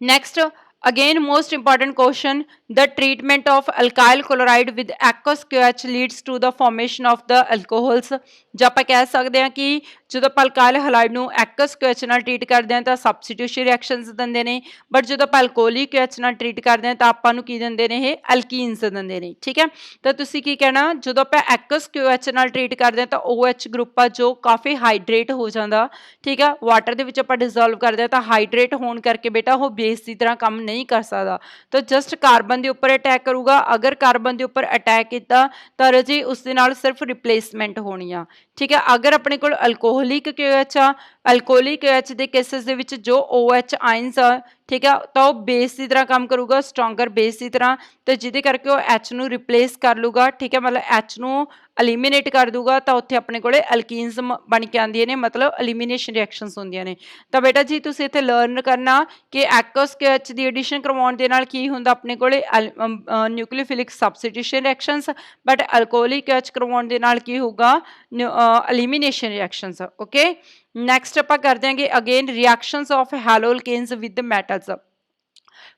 Next, again most important question, the treatment of alkyl chloride with aqueous QH leads to the formation of the alcohols। ਜਾਂ ਆਪਾਂ ਕਹਿ ਸਕਦੇ ਹਾਂ ਕਿ ਜਦੋਂ ਆਪਾਂ ਅਲਕਾਇਲ ਹਲਾਈਡ ਨੂੰ ਐਕਸ QH ਨਾਲ ਟ੍ਰੀਟ ਕਰਦੇ ਹਾਂ ਤਾਂ ਸਬਸਟੀਟਿਊਸ਼ਨ ਰਿਐਕਸ਼ਨਸ ਦਿੰਦੇ ਨੇ, ਬਟ ਜਦੋਂ ਆਪਾਂ ਅਲਕੋਹਲਿਕ QH ਨਾਲ ਟ੍ਰੀਟ ਕਰਦੇ ਹਾਂ ਤਾਂ ਆਪਾਂ ਨੂੰ ਕੀ ਦਿੰਦੇ ਨੇ, ਇਹ ਅਲਕੀਨਸ ਦਿੰਦੇ ਨੇ। ਠੀਕ ਹੈ, ਤਾਂ ਤੁਸੀਂ ਕੀ ਕਹਿਣਾ, ਜਦੋਂ ਆਪਾਂ ਐਕਸ QH ਨਾਲ ਟ੍ਰੀਟ ਕਰਦੇ ਹਾਂ ਤਾਂ OH ਗਰੁੱਪ ਆ ਜੋ ਕਾਫੀ ਹਾਈਡਰੇਟ ਹੋ ਜਾਂਦਾ। ਠੀਕ ਆ, ਵਾਟਰ ਦੇ ਵਿੱਚ ਆਪਾਂ ਡਿਜ਼ੋਲਵ ਕਰਦੇ ਹਾਂ ਤਾਂ ਹਾਈਡਰੇਟ ਹੋਣ ਕਰਕੇ ਬੇਟਾ ਉਹ ਬੇਸ ਦੀ ਤਰ੍ਹਾਂ ਕੰਮ ਨਹੀਂ ਕਰ ਸਕਦਾ, ਤਾਂ ਜਸਟ ਕਾਰਬਨ ਦੇ ਉੱਪਰ ਅਟੈਕ ਕਰੂਗਾ। ਅਗਰ ਕਾਰਬਨ ਦੇ ਉੱਪਰ ਅਟੈਕ ਕੀਤਾ ਤਾਂ ਰਾਜੇ ਉਸ ਦੇ ਨਾਲ ਸਿਰਫ ਰਿਪਲੇਸਮੈਂਟ ਹੋਣੀ ਆ। ਠੀਕ ਹੈ, ਅਗਰ ਆਪਣੇ ਕੋਲ ਅਲਕੋਹਲਿਕ QH ਆ, ਅਲਕੋਹਲਿਕ QH ਦੇ ਕੇਸਿਸ ਦੇ ਵਿੱਚ ਜੋ OH ਆਇਨਸ ਆ, ਠੀਕ ਆ, ਤਾਂ ਉਹ ਬੇਸ ਦੀ ਤਰ੍ਹਾਂ ਕੰਮ ਕਰੂਗਾ, ਸਟਰੋਂਗਰ ਬੇਸ ਦੀ ਤਰ੍ਹਾਂ, ਤੇ ਜਿਹਦੇ ਕਰਕੇ ਉਹ H ਨੂੰ ਰਿਪਲੇਸ ਕਰ ਲੂਗਾ। ਠੀਕ ਹੈ, ਮਤਲਬ H ਨੂੰ ਐਲੀਮੀਨੇਟ ਕਰ ਦੂਗਾ, ਤਾਂ ਉੱਥੇ ਆਪਣੇ ਕੋਲੇ ਅਲਕੀਨਸ ਬਣ ਕੇ ਆਉਂਦੀਆਂ ਨੇ, ਮਤਲਬ ਐਲੀਮੀਨੇਸ਼ਨ ਰਿਐਕਸ਼ਨਸ ਹੁੰਦੀਆਂ ਨੇ। ਤਾਂ ਬੇਟਾ ਜੀ ਤੁਸੀਂ ਇੱਥੇ ਲਰਨ ਕਰਨਾ ਕਿ ਐਕਸ QH ਦੀ ਐਡੀਸ਼ਨ ਕਰਵਾਉਣ ਦੇ ਨਾਲ ਕੀ ਹੁੰਦਾ, ਆਪਣੇ ਕੋਲੇ nucleophilic substitution reactions, but alcoholic QH ਕਰਵਾਉਣ ਦੇ ਨਾਲ ਕੀ ਹੋਊਗਾ, ਐਲੀਮੀਨੇਸ਼ਨ ਰਿਐਕਸ਼ਨਸ। ਓਕੇ, ਨੈਕਸਟ ਆਪਾਂ ਕਰਦੇ ਹਾਂਗੇ again reactions of haloalkanes with metals.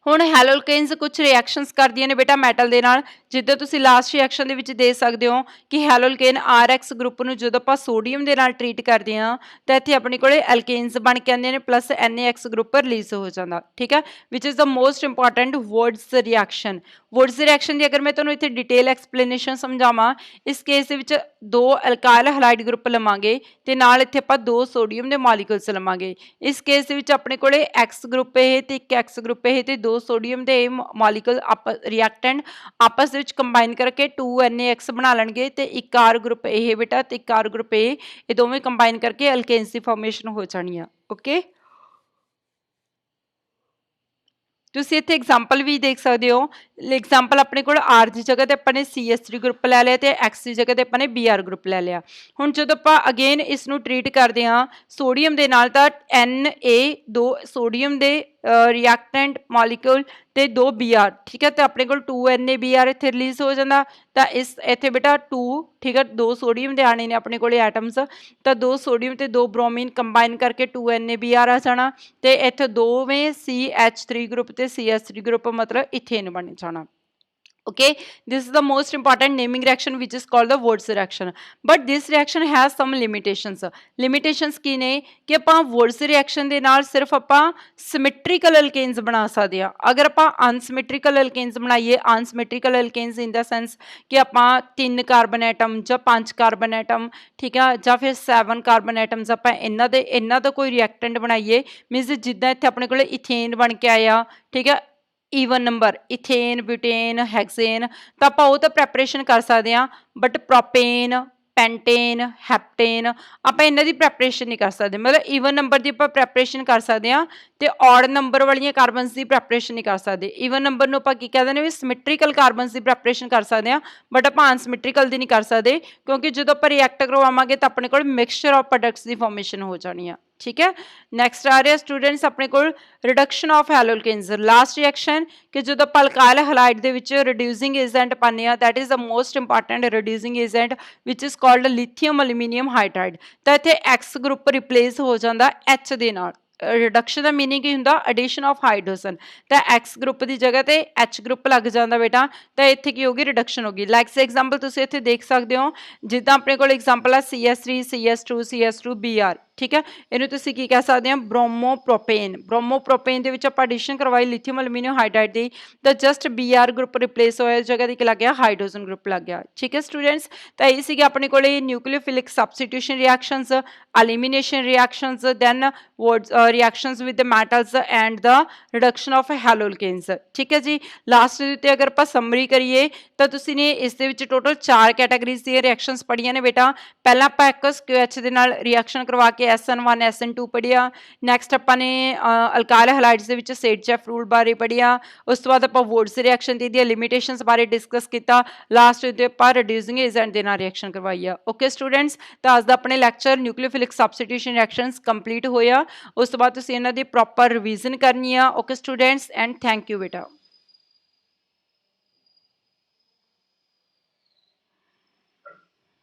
ਹੁਣ ਹੈਲੋ ਅਲਕੇਨਸ ਕੁਝ ਰਿਐਕਸ਼ਨਸ ਕਰਦੀਆਂ ਨੇ ਬੇਟਾ ਮੈਟਲ ਦੇ ਨਾਲ, ਜਿੱਦਾਂ ਤੁਸੀਂ ਲਾਸਟ ਰਿਐਕਸ਼ਨ ਦੇ ਵਿੱਚ ਦੇ ਸਕਦੇ ਹੋ ਕਿ ਹੈਲੋ ਅਲਕੇਨ RX ਗਰੁੱਪ ਨੂੰ ਜਦੋਂ ਆਪਾਂ ਸੋਡੀਅਮ ਦੇ ਨਾਲ ਟ੍ਰੀਟ ਕਰਦੇ ਹਾਂ ਤਾਂ ਇੱਥੇ ਆਪਣੇ ਕੋਲੇ ਅਲਕੇਨਸ ਬਣ ਕੇ ਆਉਂਦੇ ਨੇ ਪਲੱਸ NaX ਗਰੁੱਪ ਰਿਲੀਜ਼ ਹੋ ਜਾਂਦਾ। ਠੀਕ ਹੈ, which is the most important Wurtz reaction. Wurtz reaction ਦੀ ਅਗਰ ਮੈਂ ਤੁਹਾਨੂੰ ਇੱਥੇ ਡਿਟੇਲ ਐਕਸਪਲੇਨੇਸ਼ਨ ਸਮਝਾਵਾਂ, ਇਸ ਕੇਸ ਦੇ ਵਿੱਚ 2 ਅਲਕਾਇਲ ਹਲਾਈਡ ਗਰੁੱਪ ਲਵਾਂਗੇ ਤੇ ਨਾਲ ਇੱਥੇ ਆਪਾਂ 2 ਸੋਡੀਅਮ ਦੇ ਮੋਲੀਕੂਲਸ ਲਵਾਂਗੇ। ਇਸ ਕੇਸ ਦੇ ਵਿੱਚ ਆਪਣੇ ਕੋਲੇ X ਗਰੁੱਪ ਇਹ ਤੇ ਇੱਕ X ਗਰੁੱਪ ਇਹ ਤੇ 2 ਸੋਡੀਅਮ ਦੇ ਮੋਲੀਕੂਲ ਰਿਐਕਟੈਂਟ ਆਪਸ ਦੇ ਵਿੱਚ ਕੰਬਾਈਨ ਕਰਕੇ 2NaX ਬਣਾ ਲੈਣਗੇ ਤੇ ਇੱਕ R ਗਰੁੱਪ ਇਹ ਬੇਟਾ ਤੇ ਇੱਕ R ਗਰੁੱਪ ਇਹ ਦੋਵੇਂ ਕੰਬਾਈਨ ਕਰਕੇ ਅਲਕੇਨਸ ਦੀ ਫਾਰਮੇਸ਼ਨ ਹੋ ਜਾਣੀ ਆ। ਓਕੇ, ਤੁਸੀਂ ਇੱਥੇ ਐਗਜ਼ਾਮਪਲ ਵੀ ਦੇਖ ਸਕਦੇ ਹੋ। ਐਗਜ਼ਾਮਪਲ ਆਪਣੇ ਕੋਲ R ਦੀ ਜਗ੍ਹਾ ਤੇ ਆਪਾਂ ਨੇ CH3 ਗਰੁੱਪ ਲੈ ਲਿਆ ਤੇ X ਦੀ ਜਗ੍ਹਾ ਤੇ ਆਪਾਂ ਨੇ Br ਗਰੁੱਪ ਲੈ ਲਿਆ। ਹੁਣ ਜਦੋਂ ਆਪਾਂ ਅਗੇਨ ਇਸ ਨੂੰ ਟ੍ਰੀਟ ਕਰਦੇ ਹਾਂ ਸੋਡੀਅਮ ਦੇ ਨਾਲ ਤਾਂ Na 2 ਸੋਡੀਅਮ ਦੇ ਰਿਐਕਟੈਂਟ ਮੋਲੀਕੂਲ ਤੇ 2 Br। ਠੀਕ ਹੈ, ਤੇ ਆਪਣੇ ਕੋਲ 2NaBr ਇੱਥੇ ਰਿਲੀਜ਼ ਹੋ ਜਾਂਦਾ, ਤਾਂ ਇਸ ਇੱਥੇ ਬੇਟਾ 2 ਠੀਕ ਹੈ 2 ਸੋਡੀਅਮ ਦੇ ਆਣੇ ਨੇ ਆਪਣੇ ਕੋਲੇ ਐਟਮਸ, ਤਾਂ 2 ਸੋਡੀਅਮ ਤੇ 2 ਬ੍ਰੋਮੀਨ ਕੰਬਾਈਨ ਕਰਕੇ 2NaBr ਆ ਜਾਣਾ, ਤੇ ਇੱਥੇ ਦੋਵੇਂ CH3 ਗਰੁੱਪ ਤੇ CH3 ਗਰੁੱਪ ਮਤਲਬ ਇਥੇਨ ਬਣ ਜਾਣਾ। Okay, this is the most important naming reaction which is called the Wurtz reaction, but this reaction has some limitations। limitations ਕੀ ਨੇ ਕਿ ਆਪਾਂ Wurtz reaction ਦੇ ਨਾਲ ਸਿਰਫ ਆਪਾਂ symmetrical alkanes ਬਣਾ ਸਕਦੇ ਹਾਂ। ਅਗਰ ਆਪਾਂ unsymmetrical alkanes ਬਣਾਈਏ, unsymmetrical alkanes in the sense ਕਿ ਆਪਾਂ 3 ਕਾਰਬਨ ਐਟਮ ਜਾਂ 5 ਕਾਰਬਨ ਐਟਮ, ਠੀਕ ਆ, ਜਾਂ ਫਿਰ 7 ਕਾਰਬਨ ਐਟਮਸ ਆਪਾਂ ਇਹਨਾਂ ਦਾ ਕੋਈ ਰਿਐਕਟੈਂਟ ਬਣਾਈਏ, ਮੀਨਸ ਜਿੱਦਾਂ ਇੱਥੇ ਆਪਣੇ ਕੋਲੇ ਇਥੇਨ ਬਣ ਕੇ ਆਇਆ, ਠੀਕ ਹੈ, ਈਵਨ ਨੰਬਰ ਇਥੇਨ, ਬਿਊਟੇਨ, ਹੈਕਸੇਨ, ਤਾਂ ਆਪਾਂ ਉਹ ਤਾਂ ਪ੍ਰੈਪਰੇਸ਼ਨ ਕਰ ਸਕਦੇ ਹਾਂ, ਬਟ ਪ੍ਰੋਪੇਨ, ਪੈਂਟੇਨ, ਹੈਪਟੇਨ ਆਪਾਂ ਇਹਨਾਂ ਦੀ ਪ੍ਰੈਪਰੇਸ਼ਨ ਨਹੀਂ ਕਰ ਸਕਦੇ। ਮਤਲਬ ਈਵਨ ਨੰਬਰ ਦੀ ਆਪਾਂ ਪ੍ਰੈਪਰੇਸ਼ਨ ਕਰ ਸਕਦੇ ਹਾਂ ਤੇ ਔਡ ਨੰਬਰ ਵਾਲੀਆਂ ਕਾਰਬਨਸ ਦੀ ਪ੍ਰੈਪਰੇਸ਼ਨ ਨਹੀਂ ਕਰ ਸਕਦੇ। ਈਵਨ ਨੰਬਰ ਨੂੰ ਆਪਾਂ ਕੀ ਕਹਿੰਦੇ ਨੇ ਵੀ ਸਿਮੈਟ੍ਰੀਕਲ ਕਾਰਬਨਸ ਦੀ ਪ੍ਰੈਪਰੇਸ਼ਨ ਕਰ ਸਕਦੇ ਹਾਂ, ਬਟ ਆਪਾਂ ਅਨਸਿਮੈਟ੍ਰੀਕਲ ਦੀ ਨਹੀਂ ਕਰ ਸਕਦੇ, ਕਿਉਂਕਿ ਜਦੋਂ ਆਪਾਂ ਰਿਐਕਟ ਕਰਵਾਵਾਂਗੇ ਤਾਂ ਆਪਣੇ ਕੋਲ mixture of products the formation ਹੋ ਜਾਣੀ ਆ। ਠੀਕ ਹੈ, ਨੈਕਸਟ ਆ ਰਿਹਾ ਸਟੂਡੈਂਟਸ ਆਪਣੇ ਕੋਲ reduction of haloalkanes. Last reaction ਕਿ ਜਦੋਂ ਆਪਾਂ ਅਲਕਾਇਲ ਹਲਾਈਡ ਦੇ ਵਿੱਚ ਰਿਡਿਊਸਿੰਗ ਏਜੰਟ ਪਾਉਂਦੇ ਹਾਂ, that is the most important reducing agent which is called lithium aluminium hydride. ਤਾਂ ਇੱਥੇ X ਗਰੁੱਪ ਰਿਪਲੇਸ ਹੋ ਜਾਂਦਾ H ਦੇ ਨਾਲ। ਰਿਡਕਸ਼ਨ ਦਾ ਮੀਨਿੰਗ ਕੀ ਹੁੰਦਾ, ਐਡੀਸ਼ਨ ਆਫ ਹਾਈਡਰੋਜਨ, ਤਾਂ X ਗਰੁੱਪ ਦੀ ਜਗ੍ਹਾ ਤੇ H ਗਰੁੱਪ ਲੱਗ ਜਾਂਦਾ ਬੇਟਾ, ਤਾਂ ਇੱਥੇ ਕੀ ਹੋਗੀ, ਰਿਡਕਸ਼ਨ ਹੋਗੀ। ਲਾਈਕ ਐਗਜ਼ਾਮਪਲ ਤੁਸੀਂ ਇੱਥੇ ਦੇਖ ਸਕਦੇ ਹੋ, ਜਿੱਦਾਂ ਆਪਣੇ ਕੋਲ ਐਗਜ਼ਾਮਪਲ ਆ CH3 CH2 CH2 Br। ਠੀਕ ਹੈ, ਇਹਨੂੰ ਤੁਸੀਂ ਕੀ ਕਹਿ ਸਕਦੇ ਹੋ, ਬ੍ਰੋਮੋਪ੍ਰੋਪੇਨ। ਬ੍ਰੋਮੋਪ੍ਰੋਪੇਨ ਦੇ ਵਿੱਚ ਆਪਾਂ ਐਡੀਸ਼ਨ ਕਰਵਾਈ ਲਿਥੀਅਮ ਅਲੂਮੀਨੀਅਮ ਹਾਈਡਰਾਈਡ ਦੀ, ਤਾਂ ਜਸਟ Br ਗਰੁੱਪ ਰਿਪਲੇਸ ਹੋਇਆ, ਜਗ੍ਹਾ ਤੇ ਕੀ ਲੱਗ ਗਿਆ, ਹਾਈਡਰੋਜਨ ਗਰੁੱਪ ਲੱਗ ਗਿਆ। ਠੀਕ ਹੈ ਸਟੂਡੈਂਟਸ, ਤਾਂ ਇਹ ਸੀਗੇ ਆਪਣੇ ਕੋਲੇ nucleophilic substitution reactions, elimination reactions, then reactions with the metals and the reduction of haloalkanes। ਠੀਕ ਹੈ ਜੀ, ਲਾਸਟ ਦੇ ਉੱਤੇ ਅਗਰ ਆਪਾਂ ਸਮਰੀ ਕਰੀਏ ਤਾਂ ਤੁਸੀਂ ਨੇ ਇਸ ਦੇ ਵਿੱਚ ਟੋਟਲ 4 ਕੈਟਾਗਰੀਜ਼ ਦੀਆਂ ਰਿਐਕਸ਼ਨਸ ਪੜ੍ਹੀਆਂ ਨੇ ਬੇਟਾ। ਪਹਿਲਾਂ ਆਪਾਂ ਐਕਸ QH ਦੇ ਨਾਲ ਰਿਐਕਸ਼ਨ ਕਰਵਾ ਕੇ SN1 SN2 ਪੜ੍ਹਿਆ। ਨੈਕਸਟ ਆਪਾਂ ਨੇ ਅਲਕਾਇਲ ਹਲਾਈਡਸ ਦੇ ਵਿੱਚ ਸੇਟਜੈਫ ਰੂਲ ਬਾਰੇ ਪੜ੍ਹਿਆ। ਉਸ ਤੋਂ ਬਾਅਦ ਆਪਾਂ ਵੁਡਸ ਰਿਐਕਸ਼ਨ ਦੀ ਲਿਮਿਟੇਸ਼ਨਸ ਬਾਰੇ ਡਿਸਕਸ ਕੀਤਾ। ਲਾਸਟ ਦੇ ਆਪਾਂ ਰਿਡਿਊਸਿੰਗ ਏਜੰਟ ਦੇ ਨਾਲ ਰਿਐਕਸ਼ਨ ਕਰਵਾਈ ਆ। ਓਕੇ ਸਟੂਡੈਂਟਸ, ਤਾਂ ਅੱਜ ਦਾ ਆਪਣੇ ਲੈਕਚਰ ਨਿਊਕਲੀਓਫਿਲਿਕ ਸਬਸਟੀਟਿਊਸ਼ਨ ਰਿਐਕਸ਼ਨਸ ਕੰਪਲੀਟ ਹੋਇਆ। ਉਸ ਤੋਂ ਬਾਅਦ ਤੁਸੀਂ ਇਹਨਾਂ ਦੀ ਪ੍ਰੋਪਰ ਰਿਵੀਜ਼ਨ ਕਰਨੀ ਆ। Okay students, and thank you ਬੇਟਾ।